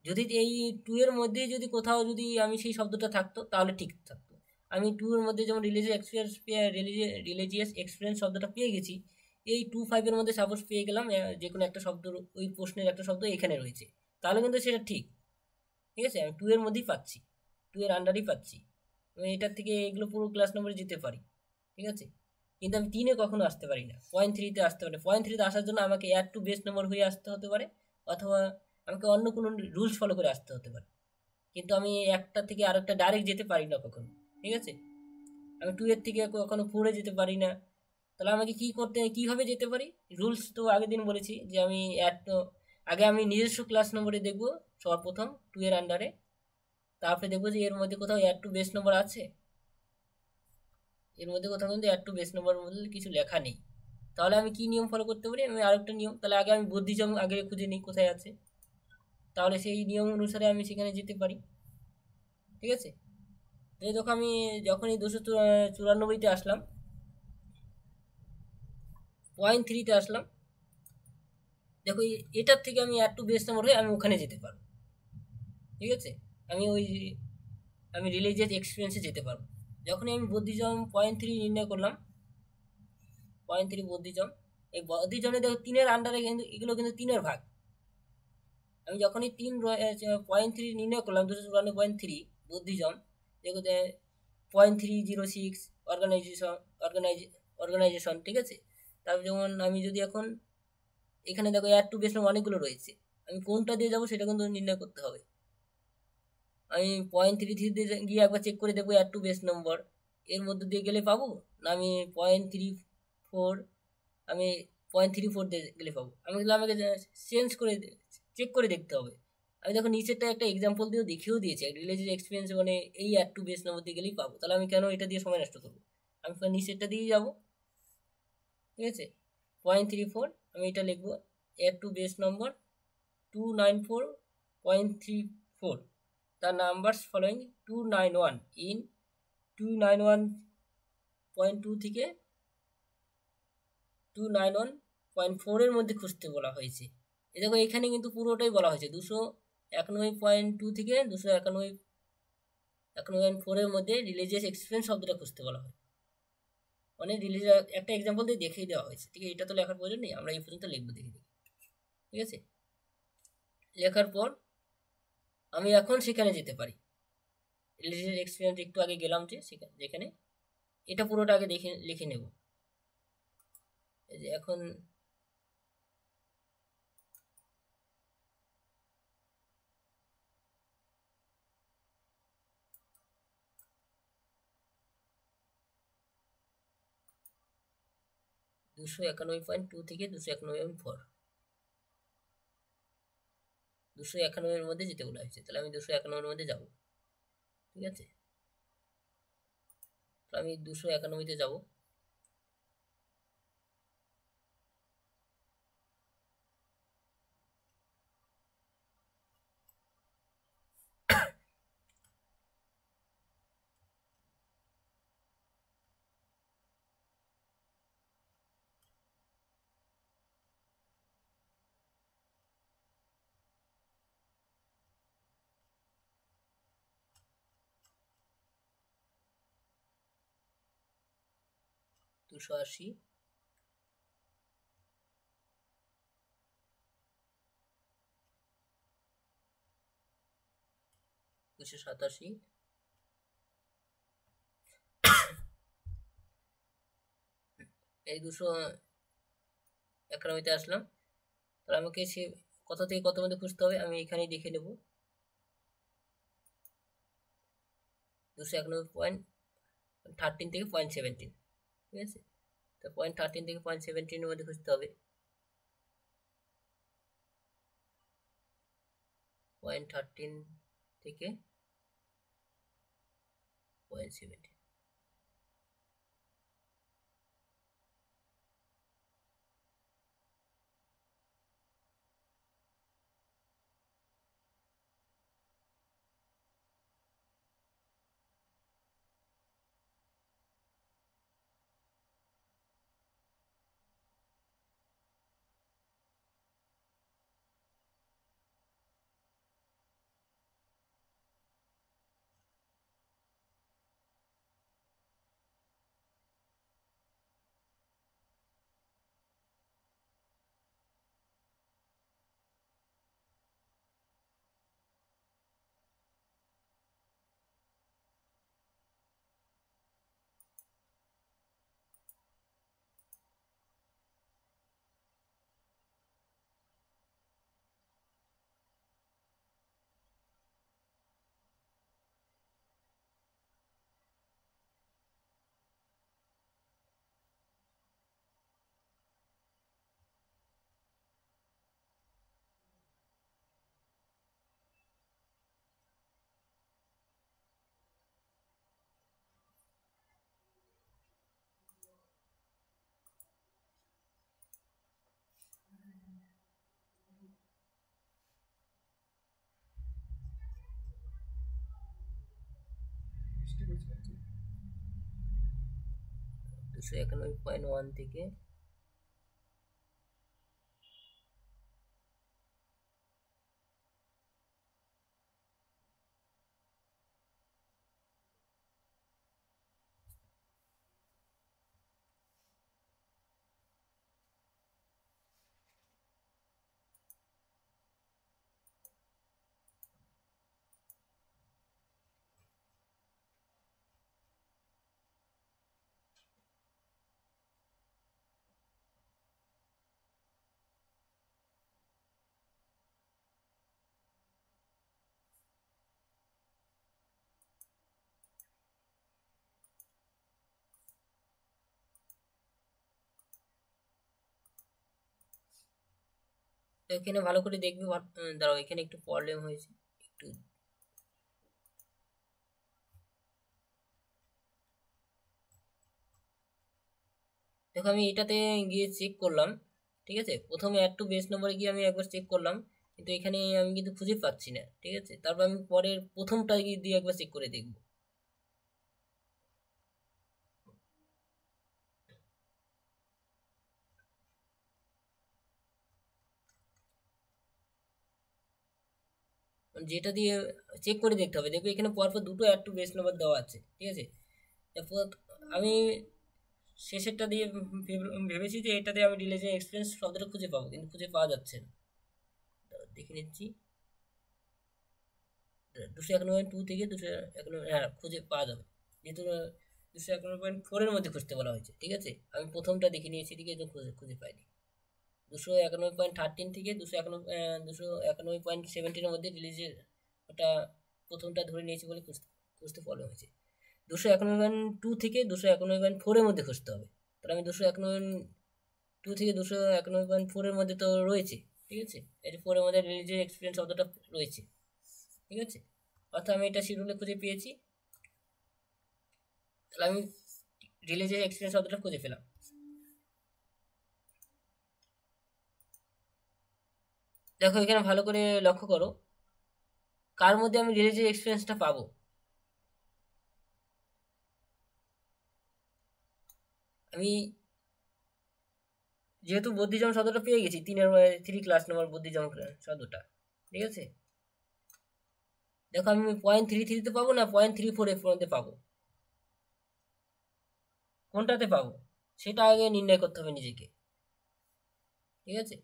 যদি এই 2 এর মধ্যে যদি কোথাও যদি আমি সেই শব্দটা থাকতো তাহলে ঠিক থাকতো। আমি 2 এর মধ্যে যেমন রিলিজিয়াস এক্সপিরিয়েন্স শব্দটা পেয়ে গেছি, এই 2-5 এর মধ্যে সাপোজ পেয়ে গেলাম যে কোনো একটা শব্দ, ওই প্রশ্নের একটা শব্দ এখানে রয়েছে, তাহলে কিন্তু সেটা ঠিক। ঠিক আছে, আমি 2 এর মধ্যেই পাচ্ছি, 2 এর আন্ডারই পাচ্ছি, আমি এটার থেকে এগুলো পুরো ক্লাস নম্বরে যেতে পারি। ঠিক আছে, কিন্তু আমি 3-এ কখনো আসতে পারি না, 0.3-তে আসতে পারে। 0.3-তে আসার জন্য আমাকে অ্যাড টু বেস নম্বর হয়ে আসতে হতে পারে, অথবা আমাকে অন্য কোনো রুলস ফলো করে আসতে হতে পারে। কিন্তু আমি একটা থেকে আরেকটা ডাইরেক্ট যেতে পারি না কখনো। ঠিক আছে, আমি 2 এর থেকে কখনো 4-এ যেতে পারি না। তাহলে আমাকে কি করতে, কিভাবে যেতে পারি? রুলস তো আগের দিন বলেছি যে আমি আগে আমি নিজস্ব ক্লাস নম্বরে দেখবো সর্বপ্রথম 2 এর আন্ডারে, তারপরে দেখবো যে এর মধ্যে কোথাও অ্যাড টু বেস নম্বর আছে। এর মধ্যে কোথাও কিন্তু অ্যাড টু বেস নম্বর বলে কিছু লেখা নেই। তাহলে আমি কি নিয়ম ফলো করতে পারি? আমি আরেকটা নিয়ম, তাহলে আগে আমি বুদ্ধিজম আগে খুঁজে নিই কোথায় আছে, তাহলে সেই নিয়ম অনুসারে আমি সেখানে যেতে পারি। ঠিক আছে, তো দেখো আমি যখনই 294-তে আসলাম, 0.3-তে আসলাম, দেখো এটার থেকে আমি অ্যাড টু বেস নম্বর হয়ে আমি ওখানে যেতে পারবো। ঠিক আছে, আমি আমি রিলিজিয়াস এক্সপিরিয়েন্সে যেতে পারবো। যখনই আমি বুদ্ধিজম 0.3 নির্ণয় করলাম, 0.3 বুদ্ধিজম, এই বুদ্ধিজমে দেখো 3-এর আন্ডারে কিন্তু এগুলো কিন্তু 3-এর ভাগ। আমি যখনই 3.3 নির্ণয় করলাম, 294.3 বুদ্ধিজম, দেখো 0.306 অর্গানাইজেশন, অর্গানাইজেশন। ঠিক আছে, তারপর যেমন আমি যদি এখন এখানে দেখো অ্যাড টু বেস অনেকগুলো রয়েছে, আমি কোনটা দিয়ে যাবো সেটা কিন্তু নির্ণয় করতে হবে। আমি 0.33 দিয়ে গিয়ে একবার চেক করে দেখবো অ্যাড টু বেস নম্বর এর মধ্যে দিয়ে গেলে পাবো, না আমি 0.34, আমি 0.34 দিয়ে গেলে পাবো। আমাকে চেঞ্জ করে চেক করে দেখতে হবে। আমি দেখো নিচেরটা একটা এক্সাম্পল দিয়েও দেখিয়েও দিয়েছি, রিলেটেড এক্সপিরিয়েন্স মানে এই অ্যাড টু বেস নম্বর দিয়ে গেলেই পাবো, তাহলে আমি কেন এটা দিয়ে সময় নষ্ট করবো? আমি নিচেরটা দিয়েই যাবো। ঠিক আছে, 0.34 আমি এটা লিখবো, add to base number 294.34, the numbers following 291 in 291.2 থেকে 291.4 এর মধ্যে খুঁজতে বলা হয়েছে। এ দেখো এখানে কিন্তু পুরোটাই বলা হয়েছে 291.2 থেকে 291.4 এর মধ্যে রিলিজিয়াস এক্সপিরিয়েন্স শব্দটা খুঁজতে বলা হয়। মানে রিলিজিয়াস একটা এক্সাম্পল দিয়ে দেখিয়ে দেওয়া হয়েছে। ঠিক আছে, এটা তো লেখার প্রয়োজন নেই, আমরা এই পর্যন্ত লিখবো, দেখে দেখি। ঠিক আছে, লেখার পর আমি এখন সেখানে যেতে পারি। রিলিজিয়াস এক্সপিরিয়েন্স একটু আগে গেলাম যে যেখানে, এটা পুরোটা আগে দেখে লিখে নেব। এই যে এখন 291.2 থেকে 291.4, 291-এর মধ্যে যেতে বলা হয়েছে, তাহলে আমি 291-এর মধ্যে যাব। ঠিক আছে, তো আমি 291-তে যাব। 280, 287, এই 291-তে আসলাম। তাহলে আমাকে সে কত থেকে কত মধ্যে খুঁজতে হবে আমি এখানেই দেখে নেব। 291.13 থেকে 0.17, ঠিক আছে। তো 0.13 থেকে 0.17 মধ্যে খুঁজতে হবে। 0.13 থেকে 0.17, দুশো 91.1 থেকে এখানে ভালো করে দেখবে। দাঁড়াও, এখানে একটু প্রবলেম হয়েছে, একটু দেখো। আমি এটাতে গিয়ে চেক করলাম, ঠিক আছে। প্রথমে অ্যাড টু বেস নম্বরে গিয়ে আমি একবার চেক করলাম, কিন্তু এখানে আমি কিন্তু খুঁজে পাচ্ছি না, ঠিক আছে। তারপর আমি পরের প্রথমটা গিয়ে দিয়ে একবার চেক করে দেখব। যেটা দিয়ে চেক করে দেখতে হবে। দেখো এখানে পরপর দুটো অ্যাড টু বেস নাম্বার দেওয়া আছে, ঠিক আছে। তারপর আমি শেষেরটা দিয়ে ভেবেছি যে এটা দিয়ে আমি ডিলেজে এক্সপিরিয়েন্স শব্দটা খুঁজে পাবো, কিন্তু খুঁজে পাওয়া যাচ্ছে না। দেখে নিচ্ছি। 291.2 থেকে 291, হ্যাঁ খুঁজে পাওয়া যাবে, যেহেতু 291.4-এর মধ্যে খুঁজতে বলা হয়েছে, ঠিক আছে। আমি প্রথমটা দেখে নিয়েছি, দিকে খুঁজে পাইনি। 291.13 থেকে 291.17-এর মধ্যে রিলিজের ওটা প্রথমটা ধরে নিয়েছি বলে খুঁজতে প্রবলেম হয়েছে। 291.2 থেকে 291.4-এর মধ্যে খুঁজতে হবে। তাহলে আমি 291.2 থেকে 291.4-এর মধ্যে তো রয়েছে, ঠিক আছে। এর 4-এর মধ্যে রিলিজের এক্সপিরিয়েন্স শব্দটা রয়েছে, ঠিক আছে। অর্থাৎ আমি এটা শিডিউলে খুঁজে পেয়েছি। তাহলে আমি রিলিজের এক্সপিরিয়েন্স শব্দটা খুঁজে পেলাম। দেখো এখানে ভালো করে লক্ষ্য করো, কার মধ্যে আমি রিলিজের এক্সপিরিয়েন্সটা পাবো। আমি যেহেতু বুদ্ধিজম শব্দটা পেয়ে গেছি, 3 ক্লাস নম্বর বুদ্ধিজম শব্দটা, ঠিক আছে। দেখো আমি 0.33-তে পাবো না 0.34-এর মধ্যে পাবো, কোনটাতে পাবো? সেটা আগে নির্ণয় করতে হবে নিজেকে, ঠিক আছে?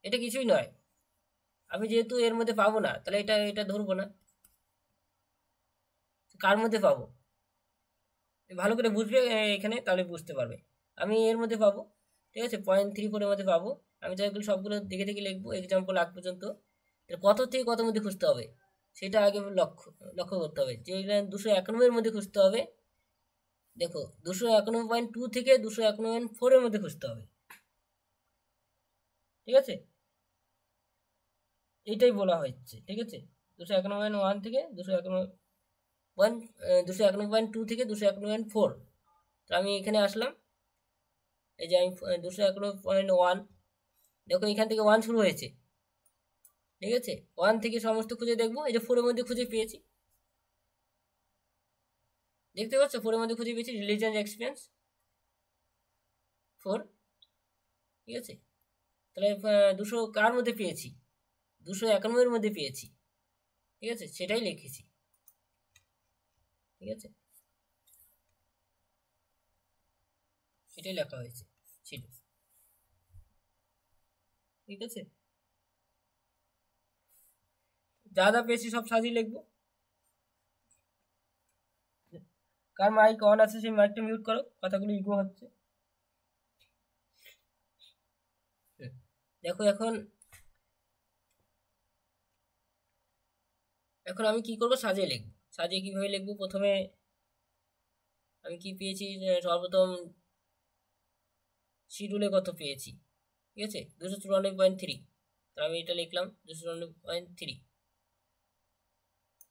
এটা কিছুই নয়, আমি যেহেতু এর মধ্যে পাবো না, তাহলে এটা এটা ধরবো না। কার মধ্যে পাবো ভালো করে বুঝবে এখানে, তাহলে বুঝতে পারবে। আমি এর মধ্যে পাবো, ঠিক আছে, 0.34 মধ্যে পাবো। আমি তো এগুলো সবগুলো দেখে দেখে লিখবো এক্সাম্পল আগ পর্যন্ত। কত থেকে কত মধ্যে খুঁজতে হবে সেটা আগে লক্ষ্য লক্ষ্য করতে হবে, যে 291 মধ্যে খুঁজতে হবে। দেখো 291.2 থেকে 291.4 মধ্যে খুঁজতে হবে, ঠিক আছে? এইটাই বলা হচ্ছে, ঠিক আছে? 291.1 থেকে 291, 291.2 থেকে 291.4। তো আমি এখানে আসলাম, এই যে আমি 291.1, দেখো এখান থেকে 1 শুরু হয়েছে, ঠিক আছে? 1 থেকে সমস্ত খুঁজে দেখবো, এই যে 4 এর মধ্যে খুঁজে পেয়েছি, দেখতে পাচ্ছ 4 এর মধ্যে খুঁজে পেয়েছি রিলিজিয়ান এক্সপিরিয়েন্স 4, ঠিক আছে? তাহলে 200 কার মধ্যে পেয়েছি, 291 মধ্যে পেয়েছি, ঠিক আছে? সেটাই লিখেছি, ঠিক আছে? সেটাই লেখা হয়েছে ছিল, ঠিক আছে? যা যা পেয়েছি সব সাজিয়ে লিখবো। কার মাইক অন আছে সেই মাইকটা মিউট করো, কথাগুলো ইগো হচ্ছে। দেখো এখন এখন আমি কি করব, সাজিয়ে লিখবো। সাজিয়ে কিভাবে লিখবো, প্রথমে আমি কি পেয়েছি, সর্বপ্রথম শিডিউলে কত পেয়েছি, ঠিক আছে? 294.3, তো আমি এটা লিখলাম 294.3,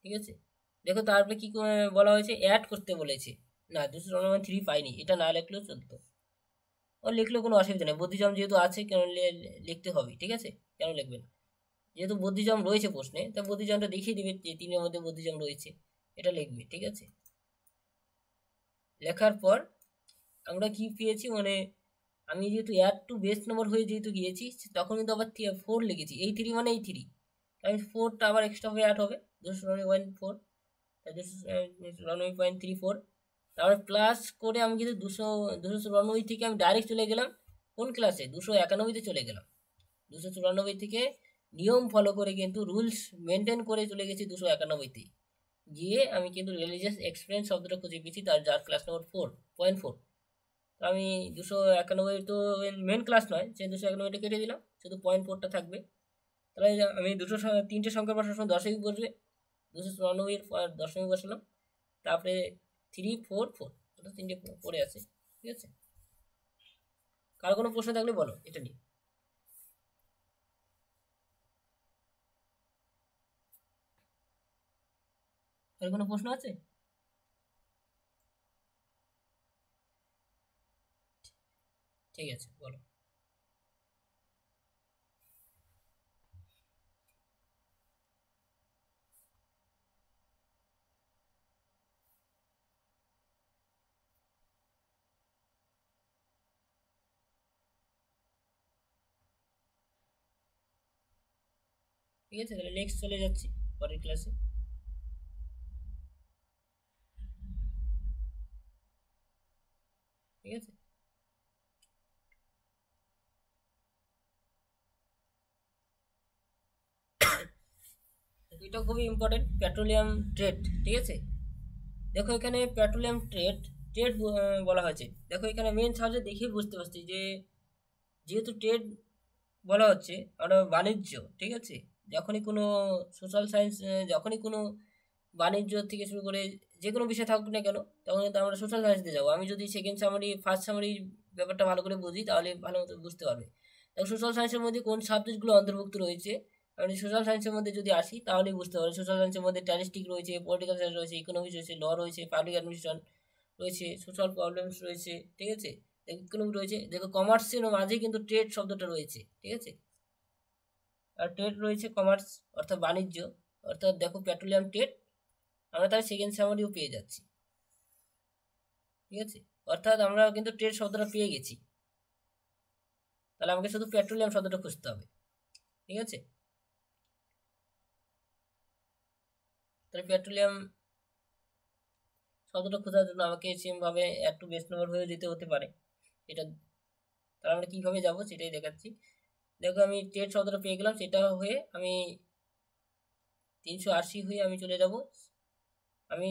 ঠিক আছে? দেখো তারপরে কি বলা হয়েছে, অ্যাড করতে বলেছে। না, 294.3 পাইনি, এটা না লিখলেও চলতো, ও লিখলেও কোনো অসুবিধা নেই, বুদ্ধিজম যেহেতু আছে কেন লিখতে হবে, ঠিক আছে? কেন লিখবে না, যেহেতু বুদ্ধিজম রয়েছে প্রশ্নে, তা বুদ্ধিজমটা দেখিয়ে দিবে যে 3-এর মধ্যে বুদ্ধিজম রয়েছে, এটা লিখবে, ঠিক আছে? লেখার পর আমরা কি পেয়েছি, মানে আমি যেহেতু অ্যাড টু বেস নম্বর হয়ে যেহেতু গিয়েছি, তখন কিন্তু আবার 4 লিখেছি, এই 3 মানে এই 3, আমি 4টা আবার এক্সট্রা হয়ে অ্যাড হবে, 299.4, 299.34। তারপরে প্লাস করে আমি কিন্তু 294 থেকে আমি ডাইরেক্ট চলে গেলাম কোন ক্লাসে, 291-তে চলে গেলাম। 294 থেকে নিয়ম ফলো করে কিন্তু রুলস মেনটেন করে চলে গেছি 291-তে, গিয়ে আমি কিন্তু রিলিজিয়াস এক্সপিরিয়েন্স শব্দটা খুঁজে পেয়েছি, যার ক্লাস নম্বর 4.4। তো আমি 291 তো মেন ক্লাস নয়, সেই 291টা কেটে দিলাম, শুধু 0.4টা থাকবে। তাহলে আমি 3টে সংখ্যার বসার সময় দশমিক বসবে, 294 দশমিক বসালাম, তারপরে 344, ওটা 3টে পড়ে আছে, ঠিক আছে? কার কোনো প্রশ্ন থাকলে বলো এটা নিয়ে। আর কোনো প্রশ্ন আছে? ঠিক আছে, বলো। ঠিক আছে, তাহলে নেক্সট চলে যাচ্ছি পরের ক্লাসে। ঠিক আছে, এটা খুবই ইম্পর্টেন্ট, পেট্রোলিয়াম ট্রেড, ঠিক আছে? দেখো এখানে পেট্রোলিয়াম ট্রেড ট্রেড বলা হয়েছে। দেখো এখানে মেন সাবজেক্ট দেখেই বুঝতে পারছি যে যেহেতু ট্রেড বলা হচ্ছে, আমরা বাণিজ্য, ঠিক আছে? যখনই কোনো সোশ্যাল সায়েন্স, যখনই কোনো বাণিজ্য থেকে শুরু করে যে কোনো বিষয় থাকুক না কেন, তখন কিন্তু আমরা সোশ্যাল সায়েন্স দিয়ে যাবো। আমি যদি সেকেন্ড সামারি ফার্স্ট সামারি ব্যাপারটা ভালো করে বুঝি, তাহলে ভালো মতো বুঝতে পারবে। দেখো সোশ্যাল সায়েন্সের মধ্যে কোন সাবজেক্টগুলো অন্তর্ভুক্ত রয়েছে, আমি সোশ্যাল সায়েন্সের মধ্যে যদি আসি তাহলেই বুঝতে পারবে। সোশ্যাল সায়েন্সের মধ্যে স্ট্যাটিস্টিক রয়েছে, পলিটিক্যাল সায়েন্স রয়েছে, ইকোনমিক্স রয়েছে, ল রয়েছে, পাবলিক অ্যাডমিনিস্ট্রেশন রয়েছে, সোশ্যাল প্রবলেমস রয়েছে, ঠিক আছে? ইকোনমিক রয়েছে। দেখো কমার্সের মাঝে কিন্তু ট্রেড শব্দটা রয়েছে, ঠিক আছে? আর ট্রেড রয়েছে কমার্স, অর্থাৎ বাণিজ্য, অর্থাৎ দেখো পেট্রোলিয়াম ট্রেড, আমরা তার সেকেন্ড সামারিও পেয়ে যাচ্ছি, ঠিক আছে? অর্থাৎ আমরা কিন্তু ট্রেড শব্দটা পেয়ে গেছি, তাহলে আমাকে শুধু পেট্রোলিয়াম শব্দটা খুঁজতে হবে, ঠিক আছে? তাহলে পেট্রোলিয়াম শব্দটা খোঁজার জন্য আমাকে সেম ভাবে একটু বেস নম্বর হয়ে যেতে হতে পারে, এটা তাহলে আমরা কীভাবে যাবো সেটাই দেখাচ্ছি। দেখো আমি টেট শব্দটা পেয়ে গেলাম, সেটা হয়ে আমি 380 হয়ে আমি চলে যাব, আমি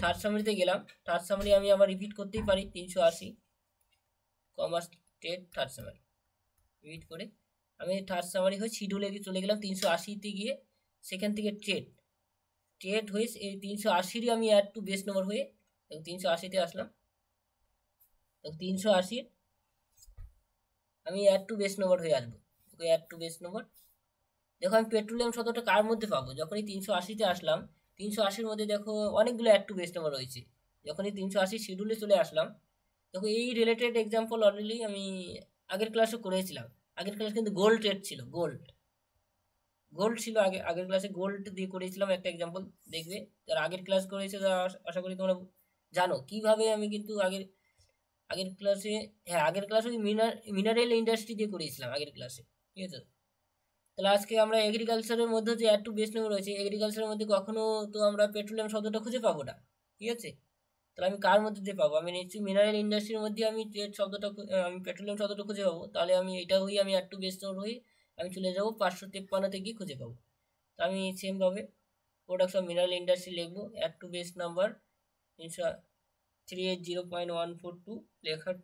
থার্ড সামারিতে গেলাম। থার্ড সামারি আমি আবার রিপিট করতেই পারি, 380 commerce TET third summary repeat করে আমি থার্ড সামারি হয়ে শিডিউলে চলে গেলাম 380তে গিয়ে, সেখান থেকে টেট হয়ে এই 380রই আমি অ্যাড টু বেস নম্বর হয়ে 380তে আসলাম। 380 আমি অ্যাড টু বেস নম্বর হয়ে আসবো, অ্যাড টু বেস নম্বর। দেখো আমি পেট্রোলিয়াম শব্দটা কার মধ্যে পাবো, যখনই 380তে আসলাম 380-র মধ্যে দেখো অনেকগুলো অ্যাড টু বেস নম্বর রয়েছে। যখনই 380 শিডিউলে চলে আসলাম, দেখো এই রিলেটেড এক্সাম্পল অলরেডি আমি আগের ক্লাসে করেছিলাম। আগের ক্লাস কিন্তু গোল্ড রেট ছিল, গোল্ড ছিল আগের ক্লাসে গোল্ড দিয়ে করেছিলাম একটা এক্সাম্পল। দেখবে যারা আগের ক্লাস করেছে তারা আশা করি তোমরা জানো কিভাবে আমি কিন্তু আগের ক্লাসে, হ্যাঁ আগের ক্লাসে মিনারেল ইন্ডাস্ট্রি দিয়ে করেছিলাম আগের ক্লাসে, ঠিক আছে। তাহলে আজকে আমরা এগ্রিকালচারের মধ্যে যে অ্যাড টু বেস নম্বর রয়েছে, এগ্রিকালচারের মধ্যে কখনো তো আমরা পেট্রোলিয়াম শব্দটা খুঁজে পাবো না, ঠিক আছে। তাহলে আমি কার মধ্যে দিয়ে পাবো, আমি নিশ্চয়ই মিনারেল ইন্ডাস্ট্রির মধ্যে আমি ট্রেড শব্দটা আমি পেট্রোলিয়াম শব্দটা খুঁজে পাবো। তাহলে আমি এটা হয়ে আমি অ্যাড টু বেস নম্বর হয়ে আমি চলে যাবো 553 গিয়ে খুঁজে পাবো। তো আমি সেমভাবে প্রোডাক্টস অফ মিনারেল ইন্ডাস্ট্রি লিখবো, অ্যাড টু বেস নাম্বার 380.142 লেখার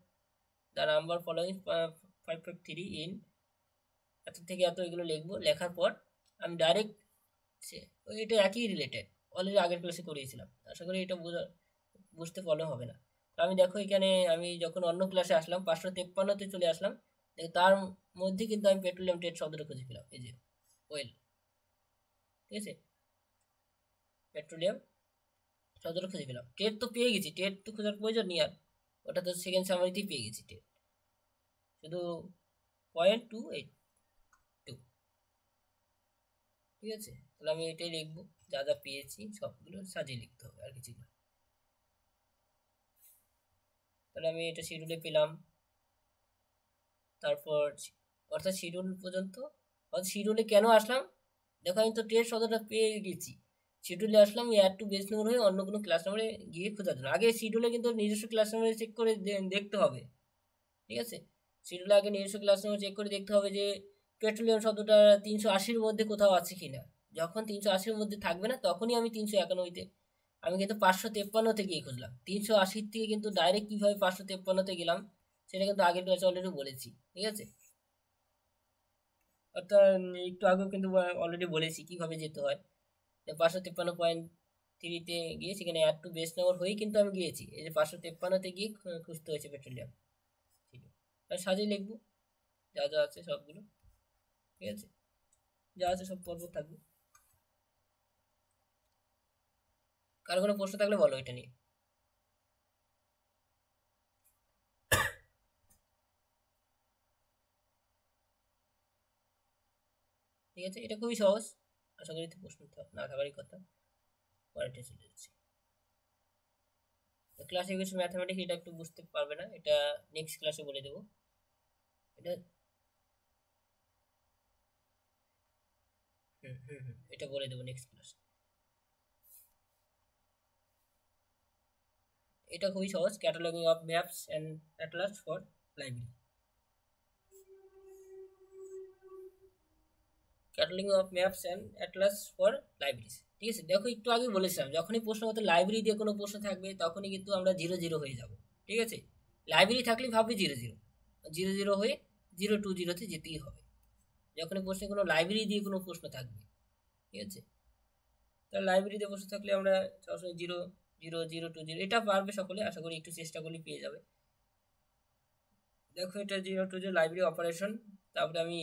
দ্য নাম্বার ফলোইং 553 ইন এত থেকে এত, এগুলো লিখবো। লেখার পর আমি ডাইরেক্ট এটা একই রিলেটেড, অলরেডি আগের ক্লাসে করিয়েছিলাম, আশা করি এটা বুঝতে প্রবলেম হবে না। আমি দেখো এখানে আমি যখন অন্য ক্লাসে আসলাম 553-তে চলে আসলাম, তার মধ্যে কিন্তু আমি পেট্রোলিয়াম টেট শব্দটা খুঁজে পেলাম, এই যে ওয়েল, ঠিক আছে, পেট্রোলিয়াম শব্দটা খুঁজে পেলাম। টেট তো পেয়ে গেছি, টেট তো খোঁজার প্রয়োজন নেই আর, ওটা তো সেকেন্ড সামারিতেই পেয়ে গেছি টেট, শুধু 0.282, ঠিক আছে। তাহলে আমি এটাই লিখবো, যা যা পেয়েছি সবগুলো সাজিয়ে লিখতে হবে আর কিছু না। তাহলে আমি এটা শিডিউলে পেলাম, তারপর অর্থাৎ শিডিউল পর্যন্ত, অর্থাৎ শিডিউলে কেন আসলাম, দেখো আমি তো টেট শব্দটা পেয়ে গেছি, শিডিউলে আসলাম অ্যাড টু বেস নম্বর হয়ে অন্য কোনো ক্লাস নম্বরে গিয়ে খোঁজার জন্য। আগে শিডিউলে কিন্তু নিজস্ব ক্লাস নম্বরে চেক করে দেখতে হবে, ঠিক আছে। শিডিউলে আগে নিজস্ব ক্লাস নম্বর চেক করে দেখতে হবে যে পেট্রোলিয়াম শব্দটা 380-র মধ্যে কোথাও আছে কি না। যখন 380-র মধ্যে থাকবে না তখনই আমি 391-তে, আমি কিন্তু 553-তে গিয়ে খুঁজলাম। 380 থেকে কিন্তু ডাইরেক্ট কীভাবে 553-তে গেলাম সেটা কিন্তু আগের ক্লাসে অলরেডি বলেছি, ঠিক আছে। অর্থাৎ একটু আগেও কিন্তু অলরেডি বলেছি কীভাবে যেতে হয়। 553.3-তে গিয়ে সেখানে অ্যাড টু বেস নম্বর হয়েই কিন্তু আমি গিয়েছি, এই যে 553-তে গিয়ে খুঁজতে হয়েছে পেট্রোলিয়াম। সাজিয়ে লিখবো যা যা আছে সবগুলো, ঠিক আছে, যা আছে সব পর্ব থাকবে। কারো কোনো প্রশ্ন থাকলে বলো এটা নিয়ে। ঠিক আছে, এটা খুবই সহজ, আশা করি প্রশ্ন না থাকারই কথা। পরেরটা চলে যাচ্ছি, ক্লাসিফিকেশন ম্যাথমেটিক্স, এটা একটু বুঝতে পারবে না, এটা নেক্সট ক্লাসে বলে দেবো। এটা এটা বলে দেবো নেক্সট ক্লাসে। এটা খুবই সহজ, cataloguing of maps and Atlas for library, cataloguing of maps and Atlas for libraries, ঠিক আছে। দেখো একটু আগে বলেছিলাম যখনই প্রশ্ন মতো লাইব্রেরি দিয়ে কোনো প্রশ্ন থাকবে তখনই কিন্তু আমরা 0 0 হয়ে যাব, ঠিক আছে। লাইব্রেরি থাকলে ভাববে 0 0, 0 0 হয়ে 0 2 0-তে যেতেই হবে যখনই প্রশ্নে কোনো লাইব্রেরি দিয়ে কোনো প্রশ্ন থাকবে, ঠিক আছে। তাহলে লাইব্রেরিতে প্রশ্ন থাকলে আমরা সবসময় 0 0 0 0 2 0, এটা পারবে সকলে, আশা করি একটু চেষ্টা করলে পেয়ে যাবে। দেখো এটা 0 2 0 লাইব্রেরি অপারেশন, তারপরে আমি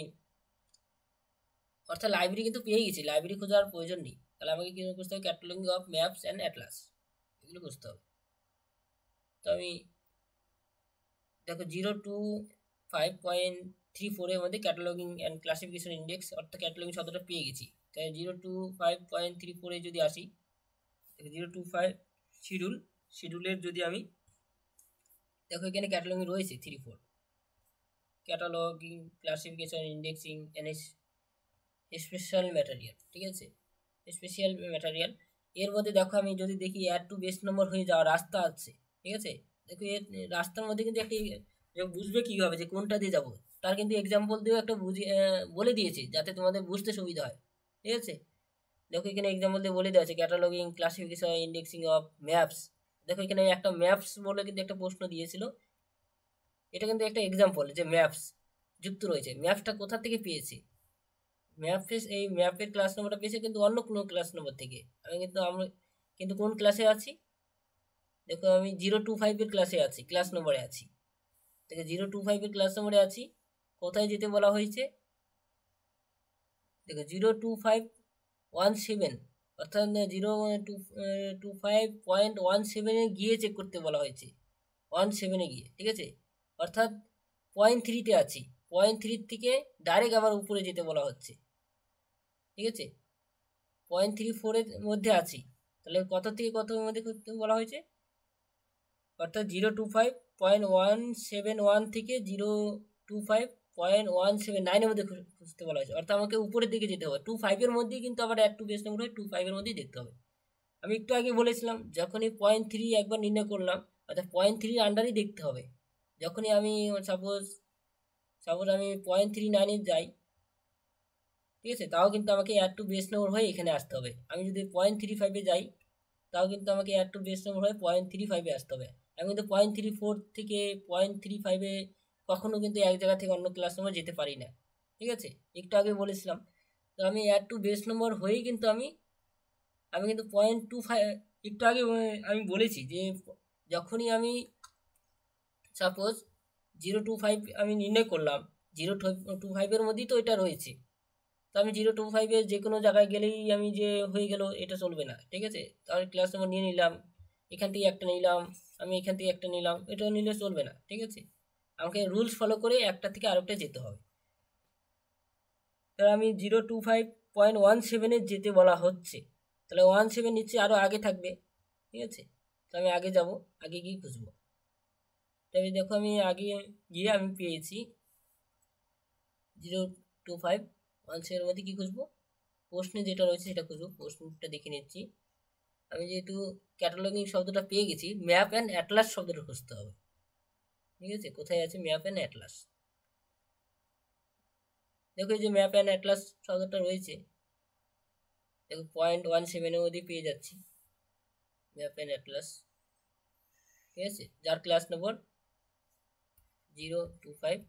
অর্থাৎ লাইব্রেরি কিন্তু পেয়ে গেছি, লাইব্রেরি খোঁজার প্রয়োজন নেই। তাহলে আমাকে কি বুঝতে হবে, cataloguing of maps and Atlas, এগুলো বুঝতে হবে। তো আমি দেখো 0 2 5.34-এর মধ্যে ক্যাটালগিং অ্যান্ড ক্লাসিফিকেশন ইন্ডেক্স, অর্থাৎ ক্যাটালগিং শব্দটা পেয়ে গেছি। তাই 0 2 5.34-এ যদি আসি, 0 2 5 শিডিউলের যদি আমি দেখো এখানে ক্যাটালগিং রয়েছে 3 4, cataloguing classification indexing special material, ঠিক আছে, স্পেশাল ম্যাটেরিয়াল। এর মধ্যে দেখো আমি যদি দেখি অ্যাড টু বেস নম্বর হয়ে যাওয়া রাস্তা আছে, ঠিক আছে। দেখো এর রাস্তার মধ্যে কিন্তু একটি যে বুঝবে কীভাবে যে কোনটা দিয়ে যাবো, তার কিন্তু এক্সাম্পল দিয়েও একটা বলে দিয়েছি যাতে তোমাদের বুঝতে সুবিধা হয়। ঠিক আছে, দেখো এখানে এক্সাম্পল দিয়ে বলে দেওয়া আছে cataloguing, classification, indexing of maps. দেখো এখানে একটা ম্যাপস বলে কিন্তু একটা প্রশ্ন দিয়েছিল, এটা কিন্তু একটা এক্সাম্পল যে ম্যাপস যুক্ত রয়েছে। ম্যাপসটা কোথা থেকে পেয়েছি, এই ম্যাপের ক্লাস নম্বরটা পেয়েছে কিন্তু অন্য কোনো ক্লাস নম্বর থেকে। আমরা কিন্তু কোন ক্লাসে আছি, দেখো আমি 025-এর ক্লাসে আছি, ক্লাস নম্বরে আছি। দেখো 025-এর ক্লাস নম্বরে আছি, কোথায় যেতে বলা হয়েছে, দেখো 02517, অর্থাৎ 025.17-এ গিয়ে চেক করতে বলা হয়েছে, 17-এ গিয়ে। ঠিক আছে, অর্থাৎ 0.3-তে আছি, 0.3 থেকে ডাইরেক্ট আবার উপরে যেতে বলা হচ্ছে। ঠিক আছে, 0.34-এর মধ্যে আছি, তাহলে কত থেকে কত মধ্যে করতে বলা হয়েছে, অর্থাৎ 025.171 থেকে 025.179-এর মধ্যে খুঁজতে বলা হয়েছে, অর্থাৎ আমাকে উপরের দিকে যেতে হবে। 25-এর মধ্যেই কিন্তু আবার অ্যাড টু বেস নম্বর হয়, 25-এর মধ্যেই দেখতে হবে। আমি একটু আগে বলেছিলাম যখনই 0.3 একবার নির্ণয় করলাম, অর্থাৎ 0.3 আন্ডারই দেখতে হবে। যখনই আমি সাপোজ আমি 0.39-এ যাই, ঠিক আছে, তাও কিন্তু আমাকে অ্যাড টু বেস নম্বর হয়ে এখানে আসতে হবে। আমি যদি 0.35-এ যাই, তাও কিন্তু আমাকে অ্যাড টু বেস নম্বর হয়ে 0.35-এ আসতে হবে। আমি কিন্তু 0.34 থেকে 0.35-এ কখনো কিন্তু এক জায়গা থেকে অন্য ক্লাস নম্বর যেতে পারি না। ঠিক আছে, একটু আগে বলেছিলাম। তো আমি অ্যাড টু বেস নম্বর হয়েই কিন্তু আমি কিন্তু 0.25, একটু আগে আমি বলেছি যে যখনই আমি সাপোজ 025 আমি নির্ণয় করলাম, 025-এর মধ্যেই তো এটা রয়েছে, তো আমি 025-এ যে কোনো জায়গায় গেলেই আমি যে হয়ে গেল এটা চলবে না। ঠিক আছে, তাহলে ক্লাস নম্বর নিয়ে নিলাম, এখান থেকে একটা নিলাম, আমি এখান থেকে একটা নিলাম, এটা নিলে চলবে না। ঠিক আছে, আমাকে রুলস ফলো করে একটা থেকে আরেকটা যেতে হবে। তাহলে আমি 025.17-এ যেতে বলা হচ্ছে, তাহলে 17 নিচ্ছে আরও আগে থাকবে। ঠিক আছে, তো আমি আগে যাব, আগে গিয়ে খুঁজবো। তবে দেখো আমি আগে গিয়ে আমি পেয়েছি 025.17-এর মধ্যে কী খুঁজবো, প্রশ্নে যেটা রয়েছে সেটা খুঁজবো। প্রশ্নটা দেখে নিচ্ছি। আমি যেহেতু ক্যাটালগিং শব্দটা পেয়ে গেছি, ম্যাপ অ্যান্ড অ্যাটলাস শব্দটা খুঁজতে হবে। ঠিক আছে, কোথায় আছে ম্যাপ অ্যান্ড অ্যাটলাস, দেখো এই যে ম্যাপ অ্যান্ড অ্যাটলাস শব্দটা রয়েছে, দেখো 0.17-এর মধ্যে পেয়ে যাচ্ছি ম্যাপ অ্যান্ড অ্যাটলাস। ঠিক আছে, যার ক্লাস নম্বর 025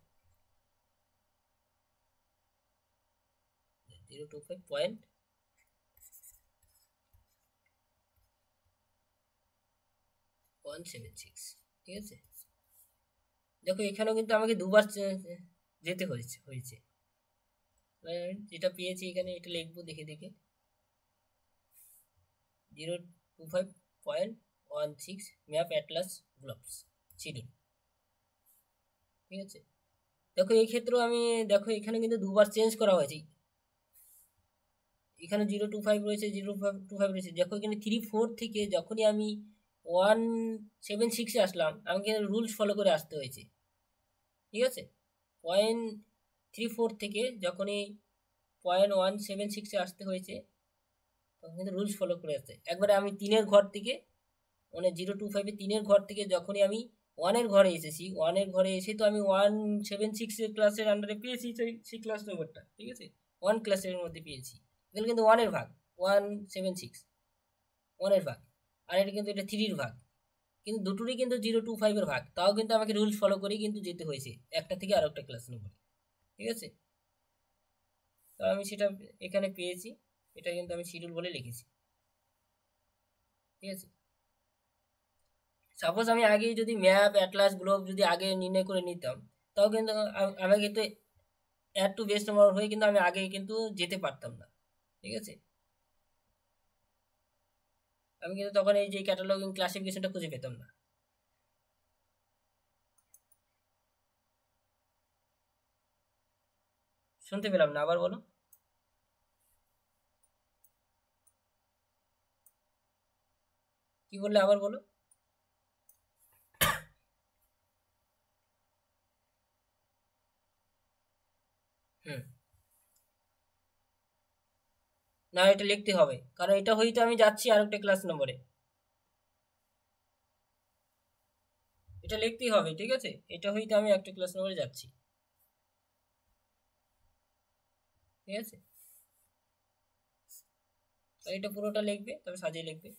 025.176। ঠিক আছে, দেখো এখানেও কিন্তু আমাকে দুবার যেতে হয়েছে। যেটা পেয়েছি এখানে এটা লিখবো দেখে দেখে, 025.16 ম্যাপ অ্যাটলাস গ্লোবস শিডিউল। ঠিক আছে, দেখো এই ক্ষেত্রেও আমি, দেখো এখানে কিন্তু দুবার চেঞ্জ করা হয়েছে, এখানে 025 রয়েছে, 025 রয়েছে। দেখো এখানে 34 থেকে যখনই আমি 176-এ আসলাম, আমাকে রুলস ফলো করে আসতে হয়েছে। ঠিক আছে, 0.34 থেকে যখনই 0.176-এ আসতে হয়েছে, তখন কিন্তু রুলস ফলো করে আসতে। একবারে আমি 3-এর ঘর থেকে, মানে 025-এ 3-এর ঘর থেকে যখনই আমি 1-এর ঘরে এসেছি, 1-এর ঘরে এসে তো আমি 176 ক্লাসের আন্ডারে পেয়েছি সেই ক্লাস নম্বরটা। ঠিক আছে, 1 ক্লাসের মধ্যে পেয়েছি, এগুলো কিন্তু 1-এর ভাগ, 176 1-এর ভাগ, আর এটা কিন্তু এটা 3-র ভাগ, কিন্তু দুটোরই কিন্তু 025-এর ভাগ। তাও কিন্তু আমাকে রুলস ফলো করেই কিন্তু যেতে হয়েছে একটা থেকে আর একটা ক্লাস নম্বরে। ঠিক আছে, তো আমি সেটা এখানে পেয়েছি, এটা কিন্তু আমি শিডিউল বলে লিখেছি। ঠিক আছে, সাপোজ আমি আগে যদি ম্যাপ অ্যাটলাস গ্লোব যদি আগে নির্ণয় করে নিতাম, তাও কিন্তু আমি কিন্তু অ্যাড টু বেস নম্বর হয়ে কিন্তু আমি আগে কিন্তু যেতে পারতাম না। ঠিক আছে, আমি কিন্তু তখন এই যে ক্যাটালগিং ক্লাসিফিকেশনটা খুঁজে পেতাম না। শুনতে পেলাম না, আবার বলো। কি বললে, আবার বলো। হুম, না এটা লিখতে হবে, কারণ এটা হয়তো আমি যাচ্ছি আর একটা ক্লাস নম্বরে, এটা লিখতেই হবে, ঠিক আছে। এটা হইতে আমি একটা ক্লাস নম্বরে যাচ্ছি, ঠিক আছে। তো এটা পুরোটা লিখবে, তবে সাজিয়ে লিখবে।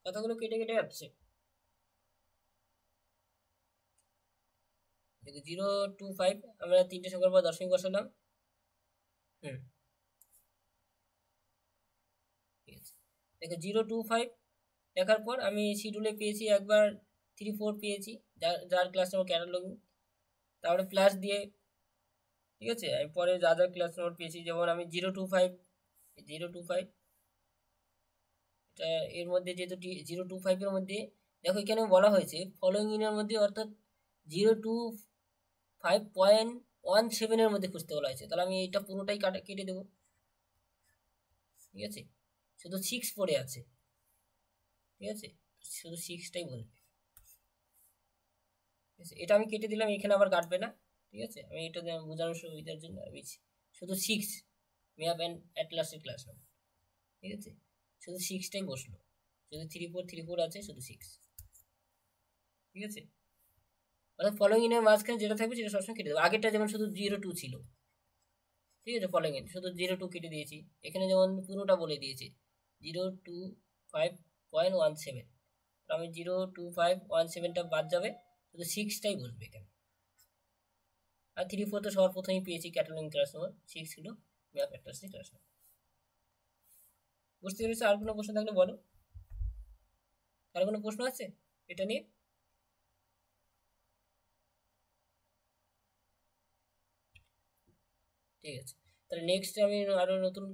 কথাগুলো কেটে কেটে যাচ্ছে। দেখো 025 আমরা তিনটে সংখ্যার পর দশমিক বসালাম। হুম, ঠিক আছে। দেখো 025 লেখার পর আমি শিডিউলে পেয়েছি একবার 34 পেয়েছি, যার যার ক্লাস নম্বর ক্যাটালগিং, তারপরে প্লাস দিয়ে, ঠিক আছে। আমি পরে যা যা ক্লাস নম্বর পেয়েছি, যেমন আমি 025 এটা এর মধ্যে যেহেতু 025 এর মধ্যে দেখো এখানে বলা হয়েছে ফলোইং ইনের মধ্যে, অর্থাৎ 025.17 মধ্যে খুঁজতে বলা হয়েছে। তাহলে আমি এটা পুরোটাই কেটে দেবো, ঠিক আছে। শুধু 6 পড়ে আছে, ঠিক আছে, শুধু 6টাই বলবে, ঠিক আছে। এটা আমি কেটে দিলাম, এখানে আবার কাটবে না, ঠিক আছে। আমি এটা বোঝানোর সুবিধার জন্য আমি শুধু 6 ম্যাপ অ্যান্ড অ্যাটলাসের ক্লাস নেব, ঠিক আছে। শুধু 6টাই বসলো, শুধু 34 আছে, শুধু 6, ঠিক আছে। অর্থাৎ ফলোইং ইনের মাঝখানে যেটা থাকবে সেটা সবসময় কেটে দেবো। আগেরটা যেমন শুধু 02 ছিল, ঠিক আছে, ফলোইং ইন শুধু 02 কেটে দিয়েছি। এখানে যেমন পুরোটা বলে দিয়েছে 025.17, আমি 025.17টা বাদ যাবে, শুধু 6টাই বসবে এখানে। আর 34 তো সবার প্রথমেই পেয়েছি, ক্যাটালগিং ক্লাস নম্বর 6 ছিল, ম্যাপ অ্যাটলাসের ক্লাস নম্বর। বুঝতে পেরেছো? আর কোনো প্রশ্ন থাকলে বলো। আর কোনো প্রশ্ন আছে এটা নিয়ে? ঠিক আছে, তাহলে নেক্সট আমি আরো নতুন,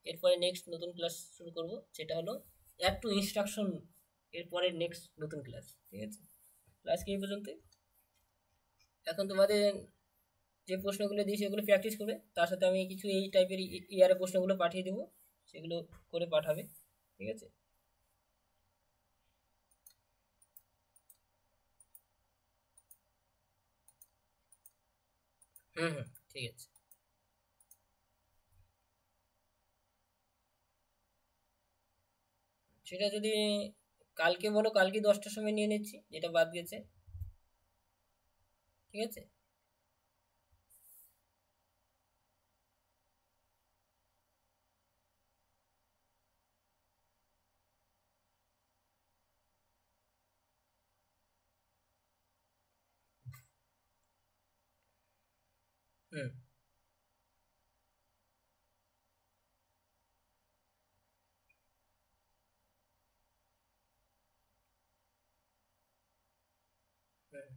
এরপরে নেক্সট নতুন ক্লাস শুরু করব, সেটা হলো অ্যাড টু ইনস্ট্রাকশন, এরপরে নেক্সট নতুন ক্লাস, ঠিক আছে। ক্লাস কি এই পর্যন্তই। এখন তোমাদের যে প্রশ্নগুলো দিই সেগুলো প্র্যাকটিস করবে, তার সাথে আমি কিছু এই টাইপের ইয়ারে প্রশ্নগুলো পাঠিয়ে দেবো, সেগুলো করে পাঠাবে, ঠিক আছে। হুম হুম, ঠিক আছে। সেটা যদি কালকে বলো, কালকে 10টার সময় নিয়ে নিচ্ছি, যেটা বাদ গেছে, ঠিক আছে। হুম হুম।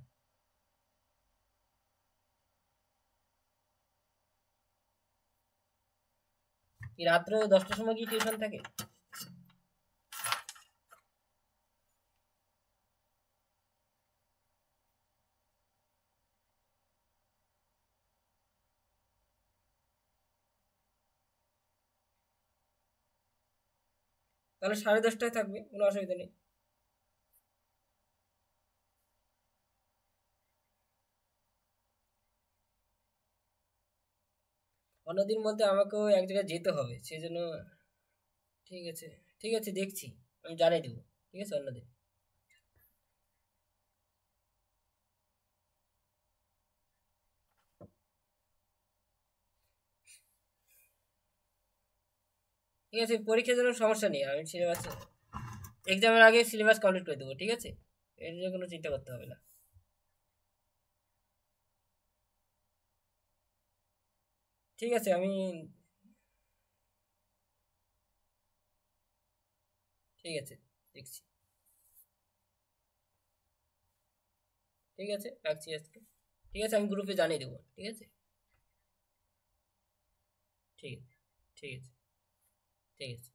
কি রাত্রে 10টার সময় কি টিউশন থাকে? তাহলে 10:30টায় থাকবে, কোনো অসুবিধা নেই। অন্যদিন বলতে আমাকেও এক জায়গায় যেতে হবে, সেই জন্য। ঠিক আছে, ঠিক আছে, দেখছি, আমি জানিয়ে দেবো, ঠিক আছে, অন্যদিন। ঠিক আছে, পরীক্ষার জন্য সমস্যা নেই, আমি সিলেবাস, এক্সামের আগে সিলেবাস কমপ্লিট করে দেবো, ঠিক আছে। এর জন্য কোনো চিন্তা করতে হবে না। ঠিক আছে, আমি, ঠিক আছে, দেখছি। ঠিক আছে, রাখছি আজকে। ঠিক আছে, আমি গ্রুপে জানিয়ে দেবো, ঠিক আছে। ঠিক আছে, ঠিক আছে, ঠিক আছে, ঠিক আছে।